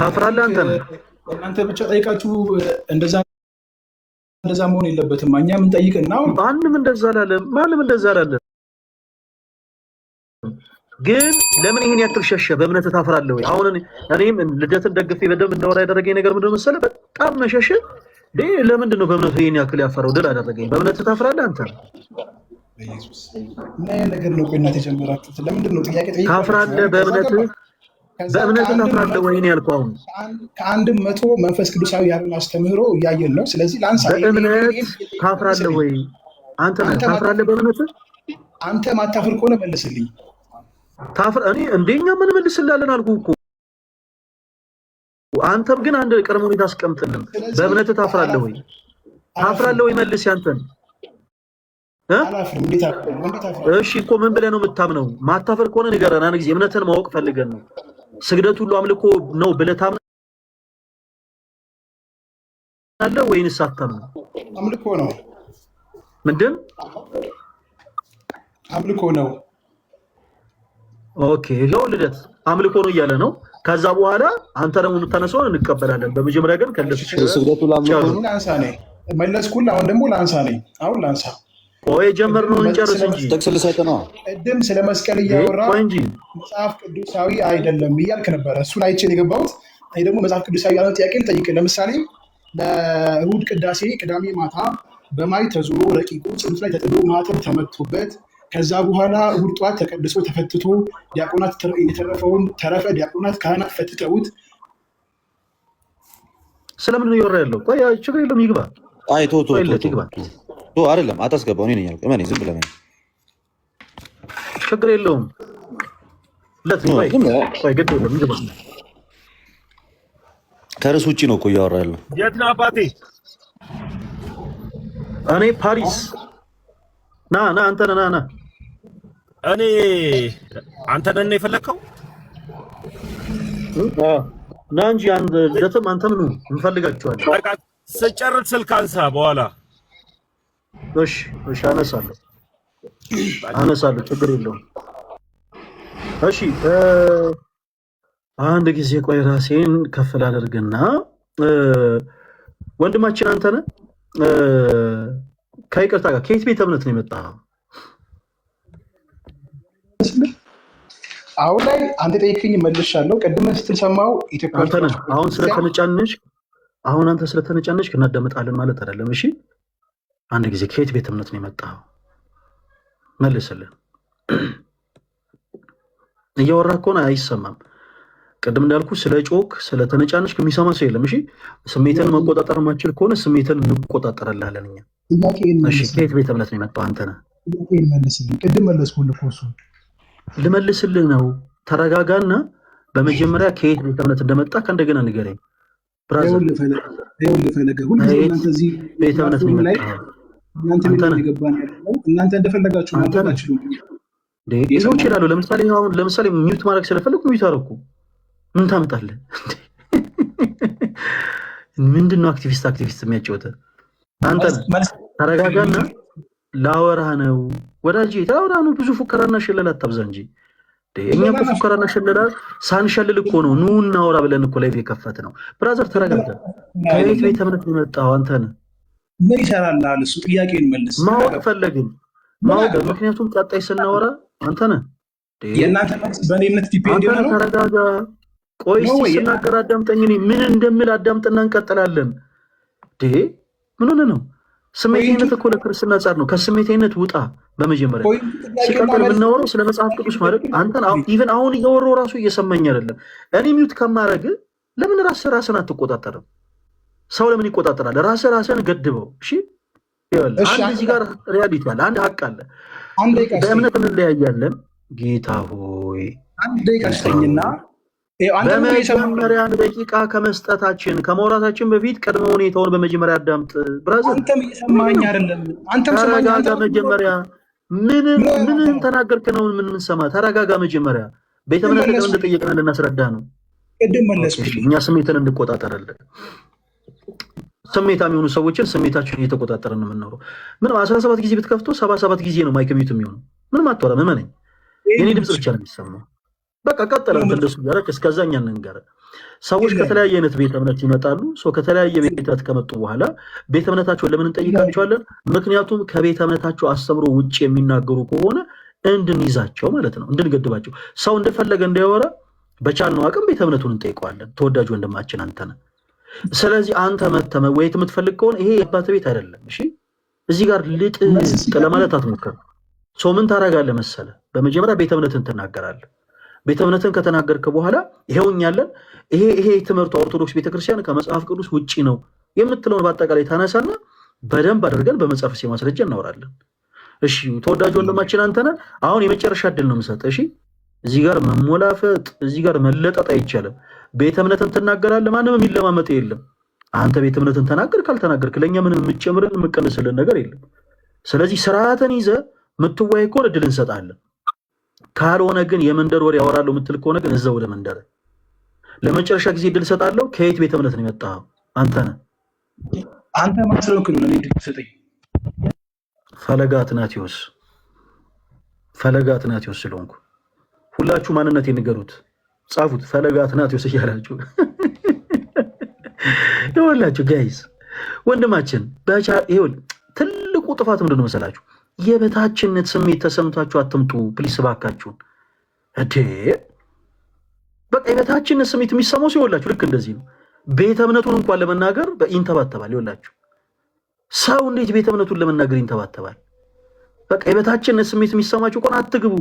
ታፍራለህ አንተ ነህ። እናንተ ብቻ ጠይቃችሁ እንደዛ መሆን የለበትም። እኛ ምን ጠይቅና ማንም እንደዛ አላለም። ግን ለምን ይሄን ያክል ሸሸ? በእምነት ታፍራለህ ወይ? አሁን እኔም ልደትን ደግፌ በደንብ እንዳወራ ያደረገኝ ነገር ምንድን ነው መሰለህ? በጣም መሸሽ። ለምንድን ነው በእምነቱ ይሄን ያክል ያፈረው? ድል አደረገኝ። በእምነት ታፍራለህ አንተ? በኢየሱስ እና ያ ነገር ነው እናንተ የጀመራችሁት። ለምንድን ነው ጥያቄ ጠይቃችሁ ታፍራለህ? በእምነት ታፍራለህ ወይ ነው ያልኩህ። አሁን ከአንድም መቶ መንፈስ ቅዱሳዊ ያሉን አስተምህሮ እያየን ነው። ስለዚህ ላንሳ። በእምነት ታፍራለህ ወይ አንተ? ታፍራለህ በእምነት? አንተ ማታፍር ከሆነ መልስልኝ። እኔ እንደኛ ምን መልስላለን አልኩህ እኮ። አንተም ግን አንድ ቅድመ ሁኔታ አስቀምጥልን። በእምነት ታፍራለህ ወይ? ታፍራለህ ወይ? መልስ ያንተን። እሺ እኮ ምን ብለህ ነው የምታምነው? ማታፈር ከሆነ ንገረን። አንድ ጊዜ እምነትን ማወቅ ፈልገን ነው። ስግደት ሁሉ አምልኮ ነው ብለህ ታምናለህ ወይንስ አታምንም? አምልኮ ነው። ምንድን አምልኮ ነው? ኦኬ ይሄው ልደት አምልኮ ነው እያለ ነው። ከዛ በኋላ አንተ ደግሞ የምታነሳውን እንቀበላለን። በመጀመሪያ ግን ከለሱ ስግደቱ ላምልኮ ነው። ላንሳ ነኝ መለስኩልህ። አሁን ደግሞ ላንሳ ነኝ። አሁን ላንሳ። ቆይ ጀመርነው እንጨርስ እንጂ ጥቅስ ልሰጥ ነው። ቅድም ስለ መስቀል እያወራ መጽሐፍ ቅዱሳዊ አይደለም እያልክ ነበረ። እሱን አይቼ ነው የገባሁት። እኔ ደግሞ መጽሐፍ ቅዱሳዊ ያለውን ጥያቄ ልጠይቅ። ለምሳሌ ለእሑድ ቅዳሴ ቅዳሜ ማታ በማይ ተዙሮ ረቂቁ ጽሑፍ ላይ ተጥዶ ማተብ ተመቶበት ከዛ በኋላ እሑድ ጠዋት ተቀድሶ ተፈትቶ ዲያቆናት የተረፈውን ተረፈ ዲያቆናት ካህናት ፈትተውት። ስለምን ነው እያወራ ያለው? ቆይ ችግር የለውም ይግባ። አይ ቶ አይደለም አታስገባው። እኔ ነኝ ያልኩህ። እኔ ዝም ብለህ ችግር የለውም። ቆይ ግድ የለም ይግባ። ከርዕስ ውጭ ነው እኮ እያወራ ያለው። የት ነህ አባቴ? እኔ ፓሪስ። ና አንተ ነህ ና እኔ አንተ ነህ የፈለግከው? ና እንጂ ልደትም አንተም ነው እንፈልጋቸዋለን። በቃ ስጨርስ ስልክ አንሳ በኋላ። እሺ አነሳለሁ ችግር የለውም። እሺ አንድ ጊዜ ቆይ ራሴን ከፍ ላደርግና ወንድማችን አንተ ነህ ከይቅርታ ጋር ከየት ቤተ እምነት ነው የመጣኸው? አሁን ላይ አንተ ጠይቅኝ መልሻለሁ። ቅድም ስትል ሰማሁ ኢትዮጵያ አንተ ነህ። አሁን አንተ ስለተነጫነች እናዳምጣለን ማለት አይደለም። እሺ አንድ ጊዜ ከየት ቤተ እምነት ነው የመጣኸው? መልስልን። እያወራህ ከሆነ አይሰማም። ቅድም እንዳልኩ ስለ ጮክ ስለተነጫነች የሚሰማ ሰው የለም። እሺ ስሜትን መቆጣጠር ማችል ከሆነ ስሜትን እንቆጣጠርልሃለን እኛ። እሺ ከየት ቤተ እምነት ነው የመጣው? አንተ ነህ። ጥያቄን መልስልኝ። ቅድም መለስኩልህ እኮ እሱን ልመልስልህ ነው። ተረጋጋና በመጀመሪያ ከየት ቤተ እምነት እንደመጣ ከእንደገና ንገረኝ። ብራዘር ቤተ እምነት ነው የመጣው? እናንተ እንደፈለጋችሁ ማድረግ አትችሉም። ይዘው ይችላሉ። ለምሳሌ ሚውት ማድረግ ስለፈለጉ ሚውት አደረኩ። ምን ታመጣለህ? ምንድነው አክቲቪስት የሚያጫወተ? አንተ ተረጋጋና ላወራህ ነው ወዳጄ። ታወራ ነው። ብዙ ፉከራና ሽለላ አታብዛ እንጂ። እኛ እኮ ፉከራና ሽለላ ሳንሸልል እኮ ነው ኑ እናወራ ብለን እኮ ላይ የከፈት ነው። ብራዘር ተረጋጋ። ከቤት ቤተ እምነት የመጣው አንተ ነህ። ምን ይሰራልሃል? እሱ ጥያቄን መልስ። ማወቅ ፈለግን ማወቅ። ምክንያቱም ቀጣይ ስናወራ አንተ ነህ። የእናንተ መልስ በእኔ እምነት ዲፔንድ ነው። ተረጋጋ። ቆይ ስናገር አዳምጠኝ። እኔ ምን እንደምል አዳምጥና እንቀጥላለን። ምን ሆነ ነው? ስሜታዊነት እኮ ለክርስትና ጻር ነው። ከስሜታዊነት ውጣ በመጀመሪያ። ሲቀጥል የምናወራው ስለ መጽሐፍ ቅዱስ ማለት አንተን ኢቨን አሁን እያወራሁ ራሱ እየሰማኝ አይደለም። እኔ ሚውት ከማድረግ ለምን ራስን አትቆጣጠርም? ሰው ለምን ይቆጣጠራል? ራስን ገድበው። እሺ አንድ እዚህ ጋር ሪያሊቲ አለ፣ አንድ ሀቅ አለ። በእምነት እንለያያለን። ጌታ ሆይ አንድ ደቂቃ ስጠኝና በመጀመሪያ አንድ ደቂቃ ከመስጠታችን ከመውራታችን በፊት ቅድመ ሁኔታውን በመጀመሪያ አዳምጥ ብራዘር። አንተም እየሰማኸኝ አይደለም። አንተም ተረጋጋ። መጀመሪያ ምን ተናገርክ ነው የምንሰማ? ተረጋጋ መጀመሪያ። ቤተ እምነት ለምን እንደጠየቅን ልናስረዳ ነው። ቅድም መለስኩልህ። እኛ ስሜትን እንቆጣጠራለን። ስሜታ የሚሆኑ ሰዎችን ስሜታቸውን እየተቆጣጠርን ነው የምንኖረው። ምንም 17 ጊዜ ብትከፍቶ 77 ጊዜ ነው ማይክ ሚውት የሚሆነው። ምንም አትወራም። እመነኝ፣ የኔ ድምፅ ብቻ ነው የሚሰማው። በቃ ቀጥል አንተ እንደሱ እያደረክ እስከዛ እኛ እንንገር። ሰዎች ከተለያየ አይነት ቤተ እምነት ይመጣሉ። ከተለያየ ቤተ እምነት ከመጡ በኋላ ቤተ እምነታቸውን ለምን እንጠይቃቸዋለን? ምክንያቱም ከቤተ እምነታቸው አስተምሮ ውጭ የሚናገሩ ከሆነ እንድንይዛቸው ማለት ነው፣ እንድንገድባቸው። ሰው እንደፈለገ እንዳያወራ በቻልነው አቅም ቤተ እምነቱን እንጠይቀዋለን። ተወዳጅ ወንድማችን አንተ ነህ። ስለዚህ አንተ መተህ መወያየት የምትፈልግ ከሆነ ይሄ የአባት ቤት አይደለም። እሺ፣ እዚህ ጋር ልጥ ለማለት አትሞክር። ሰው ምን ታደርጋለህ መሰለህ? በመጀመሪያ ቤተ እምነትን ትናገራለህ። ቤተ እምነትን ከተናገርክ በኋላ ይሄውኛለን ይሄ ትምህርቱ ኦርቶዶክስ ቤተክርስቲያን ከመጽሐፍ ቅዱስ ውጪ ነው የምትለውን በአጠቃላይ ታነሳና በደንብ አድርገን በመጽሐፍ ማስረጃ እናወራለን። እሺ ተወዳጅ ወንድማችን አንተነህ አሁን የመጨረሻ እድል ነው የምሰጠህ። እሺ እዚህ ጋር መሞላፈጥ፣ እዚህ ጋር መለጠጥ አይቻልም። ቤተ እምነትን ትናገራለህ፣ ማንም የሚለማመጥ የለም። አንተ ቤተ እምነትን ተናገር፣ ካልተናገርክ ለእኛ ምንም የምትጨምርን የምትቀንስልን ነገር የለም። ስለዚህ ስርዓትን ይዘህ የምትወያይ ከሆነ እድል እንሰጣለን። ካልሆነ ግን የመንደር ወሬ ያወራለሁ የምትል ከሆነ ግን እዛው ወደ መንደር። ለመጨረሻ ጊዜ እድል ሰጣለሁ። ከየት ቤተ እምነት ነው የመጣኸው? አንተነህ አንተ ማስረክ ነው ለኔ እድል ሰጠኝ። ፈለገ አትናቴዎስ ስለሆንኩ ሁላችሁ ማንነት ንገሩት፣ ጻፉት። ፈለገ አትናቴዎስ እያላችሁ ይኸውላችሁ ጋይስ ወንድማችን ይኸውልህ ትልቁ ጥፋት ምንድን ነው መሰላችሁ? የበታችነት ስሜት ተሰምታችሁ አትምጡ ፕሊስ እባካችሁን። በቃ የበታችነት ስሜት የሚሰማው ሲሆንላችሁ ልክ እንደዚህ ነው። ቤተ እምነቱን እንኳን ለመናገር ይንተባተባል። ይኸውላችሁ ሰው እንዴት ቤተ እምነቱን ለመናገር ይንተባተባል? በቃ የበታችነት ስሜት የሚሰማችሁ ቆን አትግቡ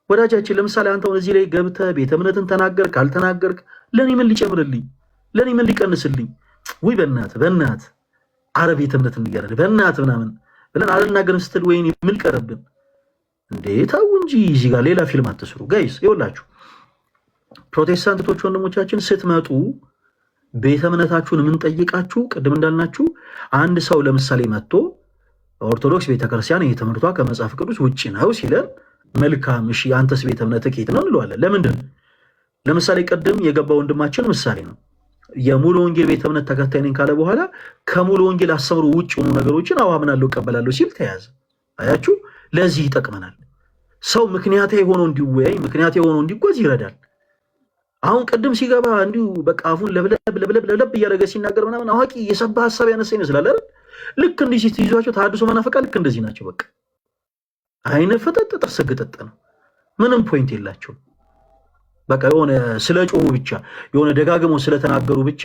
ወዳጃችን። ለምሳሌ አንተ እዚህ ላይ ገብተህ ቤተ እምነትን ተናገር ካልተናገርክ ለኔ ምን ሊጨምርልኝ? ለኔ ምን ሊቀንስልኝ? ወይ በእናት አረ ቤተ እምነት እንገራለን በእናት ምናምን ብለን አልናገርም ስትል ወይኔ ምን ቀረብን እንዴ? ተው እንጂ እዚህ ጋር ሌላ ፊልም አትስሩ ጋይስ። ይኸውላችሁ ፕሮቴስታንቶች ወንድሞቻችን ስትመጡ ቤተ እምነታችሁን የምንጠይቃችሁ ቅድም እንዳልናችሁ አንድ ሰው ለምሳሌ መጥቶ ኦርቶዶክስ ቤተክርስቲያን የትምህርቷ ከመጽሐፍ ቅዱስ ውጭ ነው ሲለን መልካም እሺ አንተስ ቤተ እምነትህ ከየት ነው እንለዋለን። ለምንድን ለምሳሌ ቅድም የገባ ወንድማችን ምሳሌ ነው። የሙሉ ወንጌል ቤተ እምነት ተከታይ ነኝ ካለ በኋላ ከሙሉ ወንጌል አስተምሮ ውጭ ሆኑ ነገሮችን አምናለሁ እቀበላለሁ ሲል ተያዘ። አያችሁ፣ ለዚህ ይጠቅመናል። ሰው ምክንያታዊ ሆኖ እንዲወያይ ምክንያታዊ ሆኖ እንዲጓዝ ይረዳል። አሁን ቅድም ሲገባ እንዲሁ በቃ አፉን ለብለብ እያደረገ ሲናገር ምናምን አዋቂ የሰባ ሀሳብ ያነሳ ይመስላል አይደል? ልክ እንዲህ ሲይዟቸው ተሐድሶ መናፈቃ ልክ እንደዚህ ናቸው። በቃ አይነ ፍጥጥ ጥርስ ግጥጥ ነው። ምንም ፖይንት የላቸውም። በቃ የሆነ ስለ ጮሁ ብቻ የሆነ ደጋግመው ስለተናገሩ ብቻ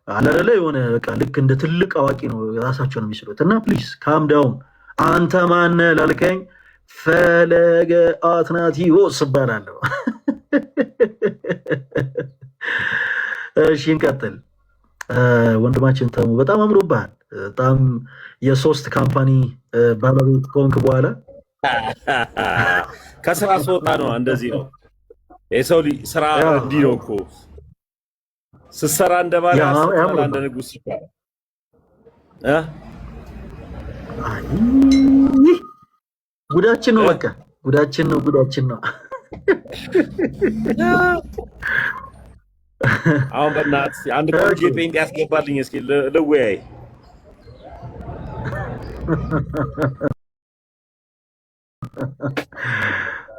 አለለ የሆነ በቃ ልክ እንደ ትልቅ አዋቂ ነው ራሳቸው ነው የሚስሉት። እና ፕሊዝ ካም ዳውን። አንተ ማነህ ላልከኝ ፈለገ አትናቴዎስ እባላለሁ። እሺ እንቀጥል። ወንድማችን ተሙ በጣም አምሮብሃል። በጣም የ3 ካምፓኒ ባለቤት ከሆንክ በኋላ ከስራ ስወጣ ነው እንደዚህ ነው የሰው ልጅ ስራ እንዲህ ነው እኮ ስትሰራ እንደባለ ስትበላ እንደ ንጉስ ይባላል። ጉዳችን ነው በቃ ጉዳችን ነው። አሁን በእናትህ አንድ ቆንጆ ጴንጤ ያስገባልኝ እስኪ ልወያይ።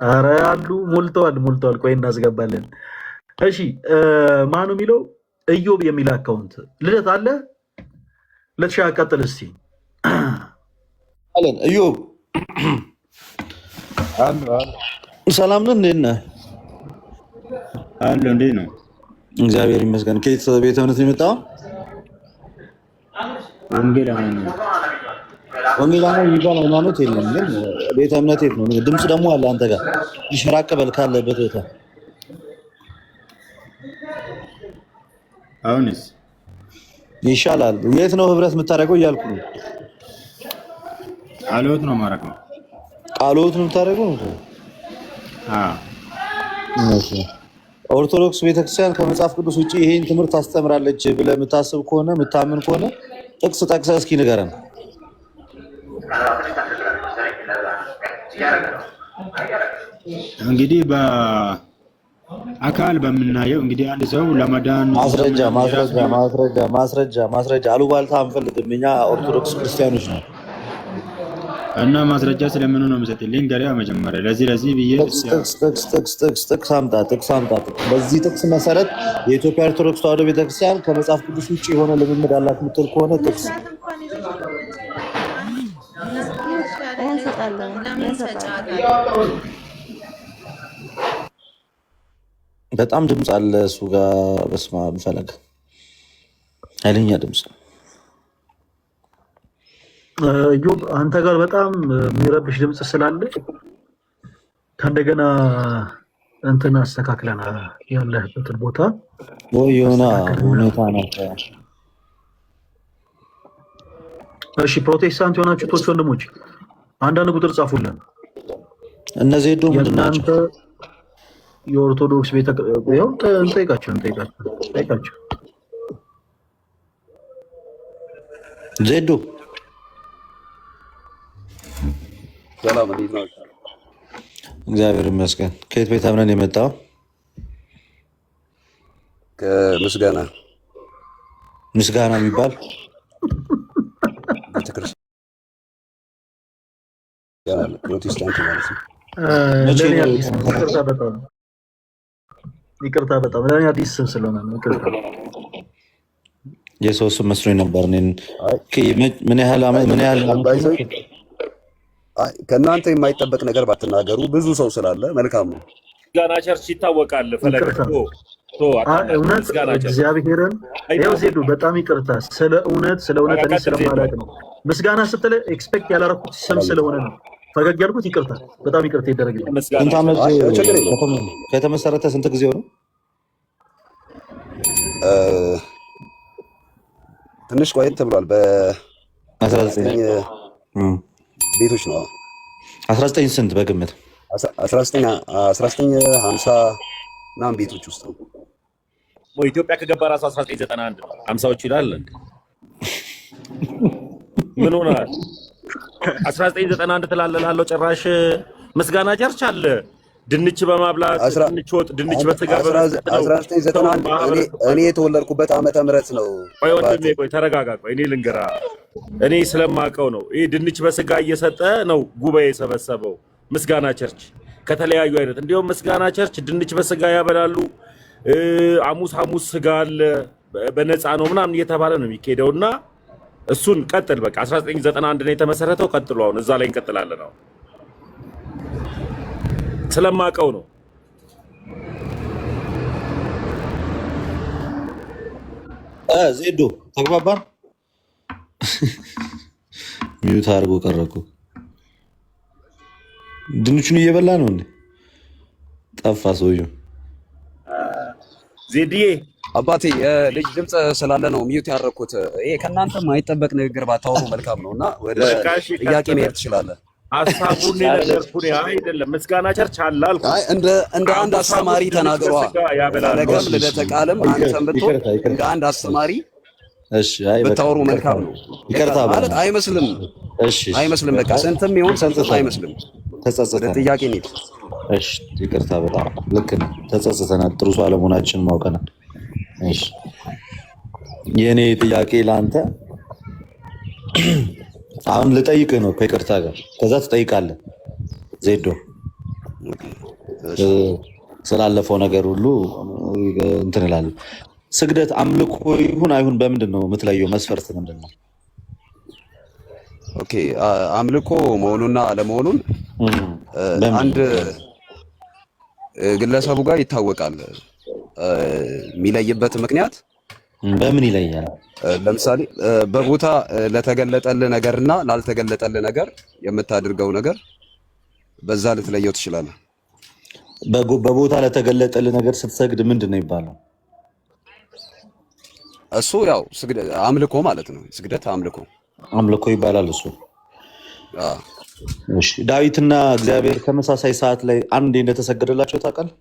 አረ አሉ ሞልተዋል። ቆይ እናስገባለን። እሺ ማኑ የሚለው ኢዮብ የሚል አካውንት ልደት አለ። ለትሻ ቀጥል እስቲ አለን። ኢዮብ ሰላም ነህ? እንዴት ነህ? አለ እንዴት ነው? እግዚአብሔር ይመስገን። ከየት ቤተ እምነት ነው የመጣው? ወንጌላውያን የሚባል ሃይማኖት የለም፣ ግን ቤተ እምነት የት ነው? ድምፅ ደግሞ አለ አንተ ጋር ይሽራቅ በል ካለበት ቦታ። አሁንስ ይሻላል። የት ነው ህብረት የምታደርገው እያልኩ ነው። ቃልዎት ነው የማደርገው። ቃልዎት ነው የምታደርገው? እሺ። ኦርቶዶክስ ቤተክርስቲያን ከመጽሐፍ ቅዱስ ውጭ ይሄን ትምህርት ታስተምራለች ብለህ የምታስብ ከሆነ የምታምን ከሆነ ጥቅስ ጠቅሰህ እስኪ ንገረን። እንግዲህ በአካል በምናየው እንግዲህ አንድ ሰው ለመዳን ማስረጃ አሉባልታ አንፈልግም። እኛ ኦርቶዶክስ ክርስቲያኖች ነው። እና ማስረጃ ስለምን ነው የምሰጥልኝ? ገሪያ መጀመሪያ ለዚህ ብዬ ጥቅስ አምጣ። በዚህ ጥቅስ መሰረት የኢትዮጵያ ኦርቶዶክስ ተዋሕዶ ቤተክርስቲያን ከመጽሐፍ ቅዱስ ውጭ የሆነ ልምምድ አላት የምትል ከሆነ ጥቅስ በጣም ድምፅ አለ እሱ ጋር። በስመ አብ ፈለገ ኃይለኛ ድምፅ። እዮብ አንተ ጋር በጣም የሚረብሽ ድምፅ ስላለ ከእንደገና እንትን አስተካክለና ያለህበትን ቦታ ወይ የሆነ ሁኔታ ነው። እሺ ፕሮቴስታንት የሆናችሁ ቶች ወንድሞች አንዳንድ ቁጥር ጻፉልን። እነዚህ ሄዶ የእናንተ የኦርቶዶክስ ቤተ ያው እንጠይቃቸው ዜዶ ሰላም እንዴት ነው? እግዚአብሔር ይመስገን። ከየት ቤት አምነን የመጣው? ከምስጋና የሚባል ቤተክርስቲያን አለ፣ ፕሮቴስታንት ማለት ነው። ይቅርታ በጣም ለእኔ አዲስ ስም ስለሆነ ነው። ይቅርታ የሰው ስም መስሎኝ ነበር። ምን ያህል ከእናንተ የማይጠበቅ ነገር ባትናገሩ፣ ብዙ ሰው ስላለ መልካም ነው። ምስጋና ቸርች ይታወቃል። እውነት እግዚአብሔርን ይኸው ዜዱ በጣም ይቅርታ። ስለ እውነት እኔ ስለማላውቅ ነው። ምስጋና ስትል ኤክስፔክት ያላረኩት ስም ስለሆነ ነው ፈገግ ያልኩት። ይቅርታ በጣም ይቅርታ ይደረግልኝ። ስንት ዓመት ከተመሰረተ ስንት ጊዜው ነው? ትንሽ ቆየት ብሏል። በ19 ቤቶች ነው። 19 ስንት በግምት? 1950 ምናምን ቤቶች ውስጥ ነው። ኢትዮጵያ ከገባ ራሱ 1991 50ዎቹ ይላል። ምን ሆናል? 1991 ትላለህ ላለው ጭራሽ ምስጋና ቸርች አለ። ድንች በማብላት ድንች ወጥ፣ ድንች በስጋ 1991 እኔ የተወለድኩበት ዓመተ ምህረት ነው። ቆይ ወንድሜ ቆይ ተረጋጋ። ቆይ እኔ ልንገራ፣ እኔ ስለማውቀው ነው። ይሄ ድንች በስጋ እየሰጠ ነው ጉባኤ የሰበሰበው ምስጋና ቸርች ከተለያዩ አይነት። እንዲሁም ምስጋና ቸርች ድንች በስጋ ያበላሉ። ሐሙስ ስጋ አለ በነፃ ነው ምናምን እየተባለ ነው የሚካሄደውና እሱን ቀጥል። በቃ 1991 ነው የተመሰረተው። ቀጥሉ። አሁን እዛ ላይ እንቀጥላለን። አሁን ስለማውቀው ነው። ዜዶ ተግባባን። ሚዩት አድርጎ ቀረኩ። ድንቹን እየበላ ነው እንዴ? ጠፋ ሰውዬው። ዜድዬ አባቴ ልጅ ድምፅ ስላለ ነው ሚዩት ያደረኩት። ይሄ ከእናንተ የማይጠበቅ ንግግር ባታወሩ መልካም ነው እና ወደ ጥያቄ መሄድ ትችላለህ። ሀሳቡን የነገርኩህ አይደለም። ምስጋና ቸርች አለ አልኩህ። እንደ አንድ አስተማሪ ተናግሯ። ነገም ልደተ ቃልም አንተም ብትሆን እንደ አንድ አስተማሪ ብታወሩ መልካም ነው። ማለት አይመስልም። በቃ ስንትም ይሁን ስንት አይመስልም። ወደ ጥያቄ እንሂድ። እሺ ይቅርታ፣ በጣም ልክ ነው። ተጸጽተናል። ጥሩ ሰው አለመሆናችንን ማውቀናል። እሺ የኔ ጥያቄ ለአንተ አሁን ልጠይቅህ ነው ከይቅርታ ጋር፣ ከዛ ትጠይቃለህ። ዜዶ ስላለፈው ነገር ሁሉ እንትን እላለሁ። ስግደት አምልኮ ይሁን አይሁን በምንድን ነው የምትለየው? መስፈርት ምንድን ነው? ኦኬ አምልኮ መሆኑና አለመሆኑን አንድ ግለሰቡ ጋር ይታወቃል። የሚለይበት ምክንያት በምን ይለያል? ለምሳሌ በቦታ ለተገለጠልህ ነገርና ላልተገለጠልህ ነገር የምታደርገው ነገር በዛ ልትለየው ትችላለህ። በቦታ ለተገለጠልህ ነገር ስትሰግድ ምንድን ነው ይባላል? እሱ ያው አምልኮ ማለት ነው። ስግደት አምልኮ ይባላል እሱ። እሺ ዳዊትና እግዚአብሔር ተመሳሳይ ሰዓት ላይ አንዴ እንደተሰገደላቸው ታውቃለህ?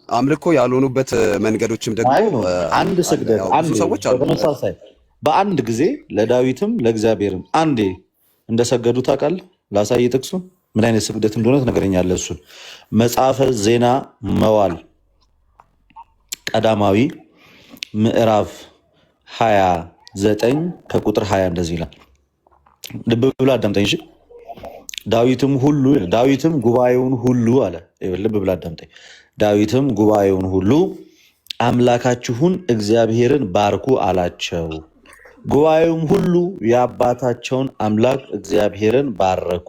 አምልኮ ያልሆኑበት መንገዶችም ደግሞ አንድ ስግደት አንድ ሰዎች አሉ ተመሳሳይ በአንድ ጊዜ ለዳዊትም ለእግዚአብሔርም አንዴ እንደሰገዱ ታውቃለህ? ላሳይ ጥቅሱ ምን አይነት ስግደት እንደሆነ ትነግረኛለህ። እሱን መጽሐፈ ዜና መዋዕል ቀዳማዊ ምዕራፍ 20 9 ከቁጥር 20 እንደዚህ ይላል። ልብ ብላ አዳምጠኝ። እሺ ዳዊትም ጉባኤውን ሁሉ አለ። ልብ ብላ አዳምጠኝ። ዳዊትም ጉባኤውን ሁሉ አምላካችሁን እግዚአብሔርን ባርኩ አላቸው። ጉባኤውም ሁሉ የአባታቸውን አምላክ እግዚአብሔርን ባረኩ፣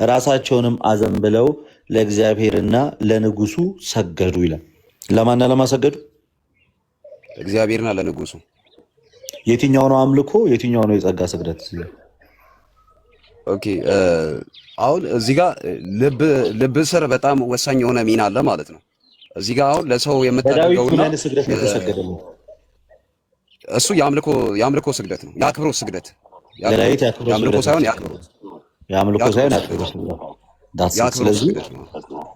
ራሳቸውንም አዘንብለው ለእግዚአብሔርና ለንጉሱ ሰገዱ ይላል። ለማና ለማሰገዱ? እግዚአብሔርና ለንጉሱ። የትኛው ነው አምልኮ? የትኛው ነው የጸጋ ስግደት? ኦኬ አሁን እዚህ ጋር ልብ ስር በጣም ወሳኝ የሆነ ሚና አለ ማለት ነው። እዚህ ጋር አሁን ለሰው የምታደርገውና ስግደት ነው የተሰገደለት እሱ የአምልኮ ስግደት ነው፣ የአክብሮት ስግደት። የአምልኮ ሳይሆን የአክብሮት።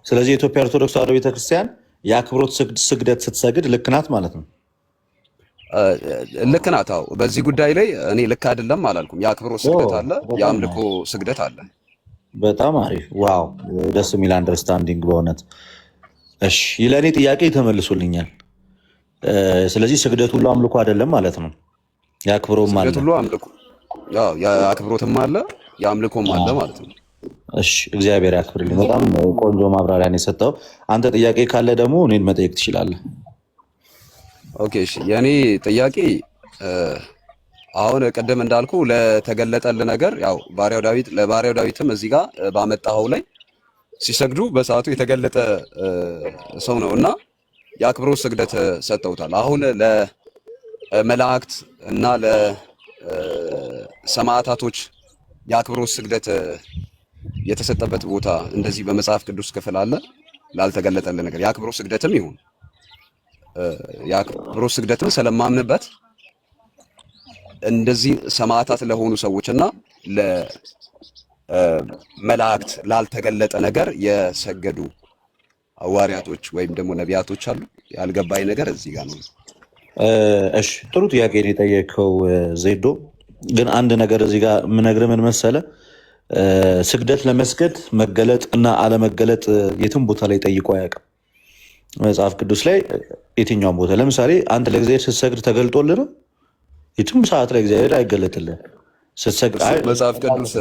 ስለዚህ የኢትዮጵያ ኦርቶዶክስ ተዋሕዶ ቤተክርስቲያን የአክብሮት ስግደት ስትሰግድ ልክ ናት ማለት ነው። ልክ ናት። አዎ፣ በዚህ ጉዳይ ላይ እኔ ልክ አይደለም አላልኩም። የአክብሮት ስግደት አለ፣ የአምልኮ ስግደት አለ። በጣም አሪፍ። ዋው፣ ደስ የሚል አንደርስታንዲንግ በእውነት። እሺ፣ ለእኔ ጥያቄ ተመልሶልኛል። ስለዚህ ስግደት ሁሉ አምልኮ አይደለም ማለት ነው። የአክብሮትም አለ፣ የአክብሮትም አለ፣ የአምልኮም አለ ማለት ነው። እሺ፣ እግዚአብሔር ያክብርልኝ። በጣም ቆንጆ ማብራሪያ ነው የሰጠው። አንተ ጥያቄ ካለ ደግሞ እኔን መጠየቅ ትችላለህ። ኦኬ፣ እሺ። የኔ ጥያቄ አሁን ቅድም እንዳልኩ ለተገለጠልህ ነገር ያው ለባሪያው ዳዊትም እዚህ ጋር ባመጣኸው ላይ ሲሰግዱ በሰዓቱ የተገለጠ ሰው ነው እና የአክብሮት ስግደት ሰጠውታል። አሁን ለመላእክት እና ለሰማዕታቶች የአክብሮት ስግደት የተሰጠበት ቦታ እንደዚህ በመጽሐፍ ቅዱስ ክፍል አለ? ላልተገለጠልህ ነገር የአክብሮት ስግደትም ይሁን የአክብሮት ስግደትን ስለማምንበት እንደዚህ ሰማዕታት ለሆኑ ሰዎችና ለመላእክት ላልተገለጠ ነገር የሰገዱ ሐዋርያቶች ወይም ደግሞ ነቢያቶች አሉ። ያልገባኝ ነገር እዚህ ጋር ነው። እሺ፣ ጥሩ ጥያቄ ነው የጠየቀው ዜዶ። ግን አንድ ነገር እዚህ ጋር የምነግርህ ምን መሰለህ፣ ስግደት ለመስገድ መገለጥ እና አለመገለጥ የትም ቦታ ላይ ጠይቆ አያውቅም። መጽሐፍ ቅዱስ ላይ የትኛውም ቦታ ለምሳሌ አንተ ለእግዚአብሔር ስትሰግድ ተገልጦልህ ነው? የትም ሰዓት ላይ እግዚአብሔር አይገለጥልህ ስትሰግድ። መጽሐፍ ቅዱስ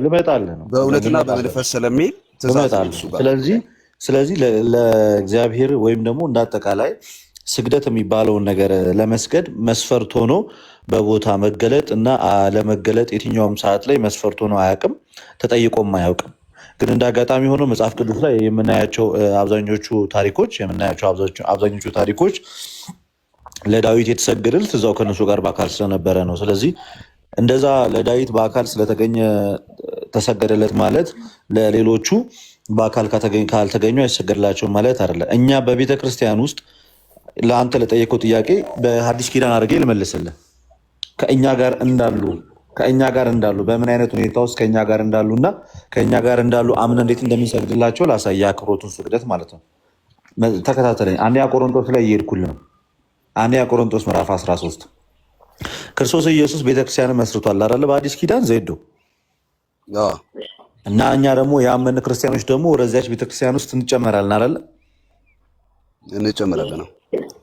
ልመጣልህ ነው በእውነትና በመንፈስ ስለሚል ስለዚህ ለእግዚአብሔር ወይም ደግሞ እንዳጠቃላይ ስግደት የሚባለውን ነገር ለመስገድ መስፈርት ሆኖ በቦታ መገለጥ እና አለመገለጥ የትኛውም ሰዓት ላይ መስፈርት ሆኖ አያውቅም፣ ተጠይቆም አያውቅም። ግን እንደ አጋጣሚ ሆኖ መጽሐፍ ቅዱስ ላይ የምናያቸው አብዛኞቹ ታሪኮች ለዳዊት የተሰገደለት እዛው ከነሱ ጋር በአካል ስለነበረ ነው። ስለዚህ እንደዛ ለዳዊት በአካል ስለተገኘ ተሰገደለት ማለት ለሌሎቹ በአካል ካልተገኙ አይሰገድላቸውም ማለት አይደለም። እኛ በቤተ ክርስቲያን ውስጥ ለአንተ ለጠየቀው ጥያቄ በሐዲስ ኪዳን አድርጌ ልመልስልህ። ከእኛ ጋር እንዳሉ በምን አይነት ሁኔታ ውስጥ ከእኛ ጋር እንዳሉ እና ከእኛ ጋር እንዳሉ አምነን እንዴት እንደምንሰግድላቸው ላሳይ። የአክብሮቱን ስግደት ማለት ነው። ተከታተለኝ። አንደኛ ቆሮንቶስ ላይ እየሄድኩልህ ነው። አንደኛ ቆሮንቶስ ምዕራፍ 13 ክርስቶስ ኢየሱስ ቤተክርስቲያንን መስርቷል አይደለ? በአዲስ ኪዳን ዜዶ እና እኛ ደግሞ የአመን ክርስቲያኖች ደግሞ ወደዚያች ቤተክርስቲያን ውስጥ እንጨመራለን አይደለ?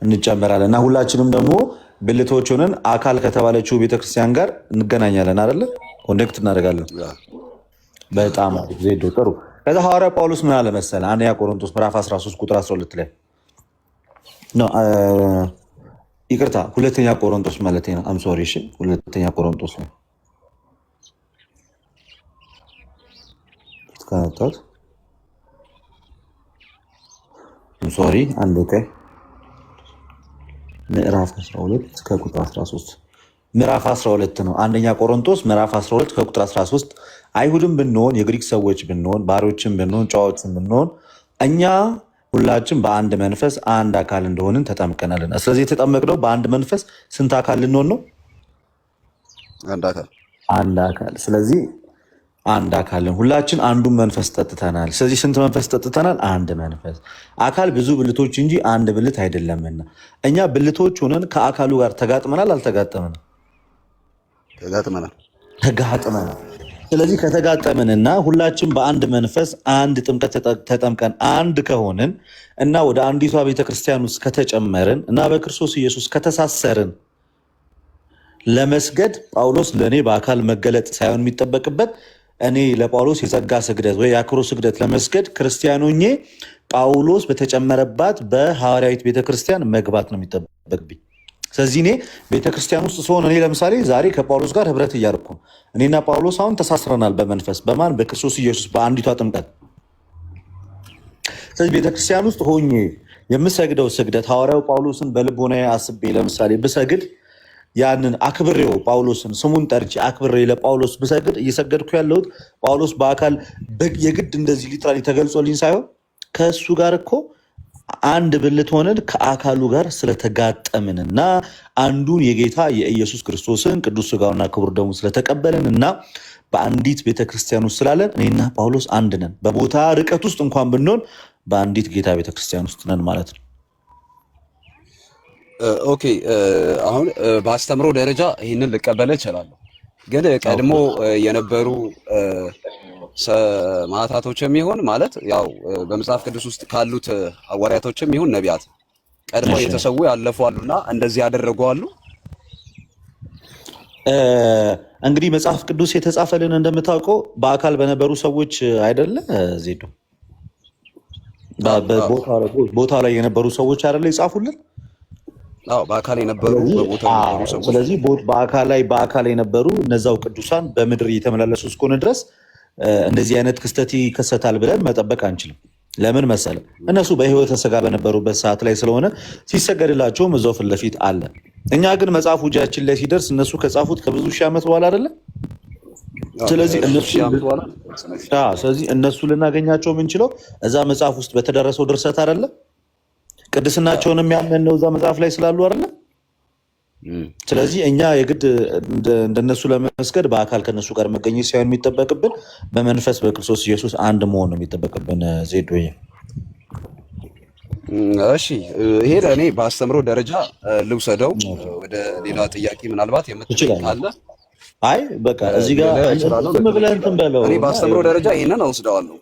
እንጨመራለን እና ሁላችንም ደግሞ ብልቶች ሆነን አካል ከተባለችው ቤተክርስቲያን ጋር እንገናኛለን አይደለ? ኮኔክት እናደርጋለን። በጣም ዜዶ ጥሩ። ከዛ ሐዋርያ ጳውሎስ ምን አለ መሰለህ? አንደኛ ቆሮንቶስ ምዕራፍ 13 ቁጥር 12 ላይ ነው። ይቅርታ፣ ሁለተኛ ቆሮንቶስ ማለት ነው። አም ሶሪ። እሺ፣ ሁለተኛ ቆሮንቶስ ነው። ተካታታ ሶሪ አንድ ቀይ ምዕራፍ 12 ከቁጥር 13 ምዕራፍ 12 ነው። አንደኛ ቆሮንቶስ ምዕራፍ 12 ከቁጥር 13 አይሁድም ብንሆን የግሪክ ሰዎች ብንሆን ባሮችም ብንሆን ጨዋዎችም ብንሆን እኛ ሁላችን በአንድ መንፈስ አንድ አካል እንደሆንን ተጠምቀናልና። ስለዚህ የተጠመቅነው በአንድ መንፈስ ስንት አካል ልንሆን ነው? አንድ አካል። ስለዚህ አንድ አካል ሁላችን አንዱን መንፈስ ጠጥተናል። ስለዚህ ስንት መንፈስ ጠጥተናል? አንድ መንፈስ። አካል ብዙ ብልቶች እንጂ አንድ ብልት አይደለምና እኛ ብልቶች ሆነን ከአካሉ ጋር ተጋጥመናል። አልተጋጠመንም? ተጋጥመናል። ስለዚህ ከተጋጠምንና ሁላችን በአንድ መንፈስ አንድ ጥምቀት ተጠምቀን አንድ ከሆንን እና ወደ አንዲቷ ቤተክርስቲያን ውስጥ ከተጨመርን እና በክርስቶስ ኢየሱስ ከተሳሰርን ለመስገድ ጳውሎስ ለእኔ በአካል መገለጥ ሳይሆን የሚጠበቅበት እኔ ለጳውሎስ የጸጋ ስግደት ወይ የአክብሮት ስግደት ለመስገድ ክርስቲያኖኜ ጳውሎስ በተጨመረባት በሐዋርያዊት ቤተክርስቲያን መግባት ነው የሚጠበቅብኝ። ስለዚህ እኔ ቤተክርስቲያን ውስጥ ስሆን እኔ ለምሳሌ ዛሬ ከጳውሎስ ጋር ህብረት እያደረኩ ነው። እኔና ጳውሎስ አሁን ተሳስረናል በመንፈስ በማን በክርስቶስ ኢየሱስ በአንዲቷ ጥምቀት። ስለዚህ ቤተክርስቲያን ውስጥ ሆኜ የምሰግደው ስግደት ሐዋርያው ጳውሎስን በልቦናዬ አስቤ ለምሳሌ ብሰግድ ያንን አክብሬው ጳውሎስን ስሙን ጠርቼ አክብሬ ለጳውሎስ ብሰግድ እየሰገድኩ ያለሁት ጳውሎስ በአካል የግድ እንደዚህ ሊትራሊ ተገልጾልኝ ሳይሆን ከእሱ ጋር እኮ አንድ ብልት ሆነን ከአካሉ ጋር ስለተጋጠምንና አንዱን የጌታ የኢየሱስ ክርስቶስን ቅዱስ ሥጋውና ክቡር ደሙ ስለተቀበልን እና በአንዲት ቤተክርስቲያን ውስጥ ስላለን እኔና ጳውሎስ አንድ ነን። በቦታ ርቀት ውስጥ እንኳን ብንሆን በአንዲት ጌታ ቤተክርስቲያን ውስጥ ነን ማለት ነው። ኦኬ አሁን በአስተምሮ ደረጃ ይህንን ልቀበለ እችላለሁ። ግን ቀድሞ የነበሩ ሰማዕታቶችም ይሁን ማለት ያው በመጽሐፍ ቅዱስ ውስጥ ካሉት ሐዋርያቶችም ይሁን ነቢያት ቀድሞ የተሰዉ ያለፉ አሉና እንደዚህ ያደረጉ አሉ። እንግዲህ መጽሐፍ ቅዱስ የተጻፈልን እንደምታውቀው በአካል በነበሩ ሰዎች አይደለ ዜዶ? ቦታው ላይ የነበሩ ሰዎች አይደለ ይጻፉልን? አዎ በአካል የነበሩ በቦታው የነበሩ ሰዎች። ስለዚህ በአካል የነበሩ እነዛው ቅዱሳን በምድር እየተመላለሱ እስከሆነ ድረስ እንደዚህ አይነት ክስተት ይከሰታል ብለን መጠበቅ አንችልም። ለምን መሰለ? እነሱ በሕይወተ ሥጋ በነበሩበት ሰዓት ላይ ስለሆነ ሲሰገድላቸውም እዛው ፊት ለፊት አለ። እኛ ግን መጽሐፉ እጃችን ላይ ሲደርስ እነሱ ከጻፉት ከብዙ ሺህ ዓመት በኋላ አይደለ? ስለዚህ እነሱ ልናገኛቸው የምንችለው እዛ መጽሐፍ ውስጥ በተደረሰው ድርሰት አይደለ? ቅድስናቸውን የሚያምን ነው እዛ መጽሐፍ ላይ ስላሉ አይደለ? ስለዚህ እኛ የግድ እንደነሱ ለመስገድ በአካል ከነሱ ጋር መገኘት ሳይሆን የሚጠበቅብን በመንፈስ በክርስቶስ ኢየሱስ አንድ መሆን ነው የሚጠበቅብን። ዜዶዬ እሺ፣ ይሄ ለእኔ በአስተምሮ ደረጃ ልውሰደው። ወደ ሌላ ጥያቄ ምናልባት የምትችል ካለ አይ በቃ እዚህ ጋር ዝም ብለህ እንትን በለው። እኔ በአስተምሮ ደረጃ ይሄንን አውስደዋለሁ።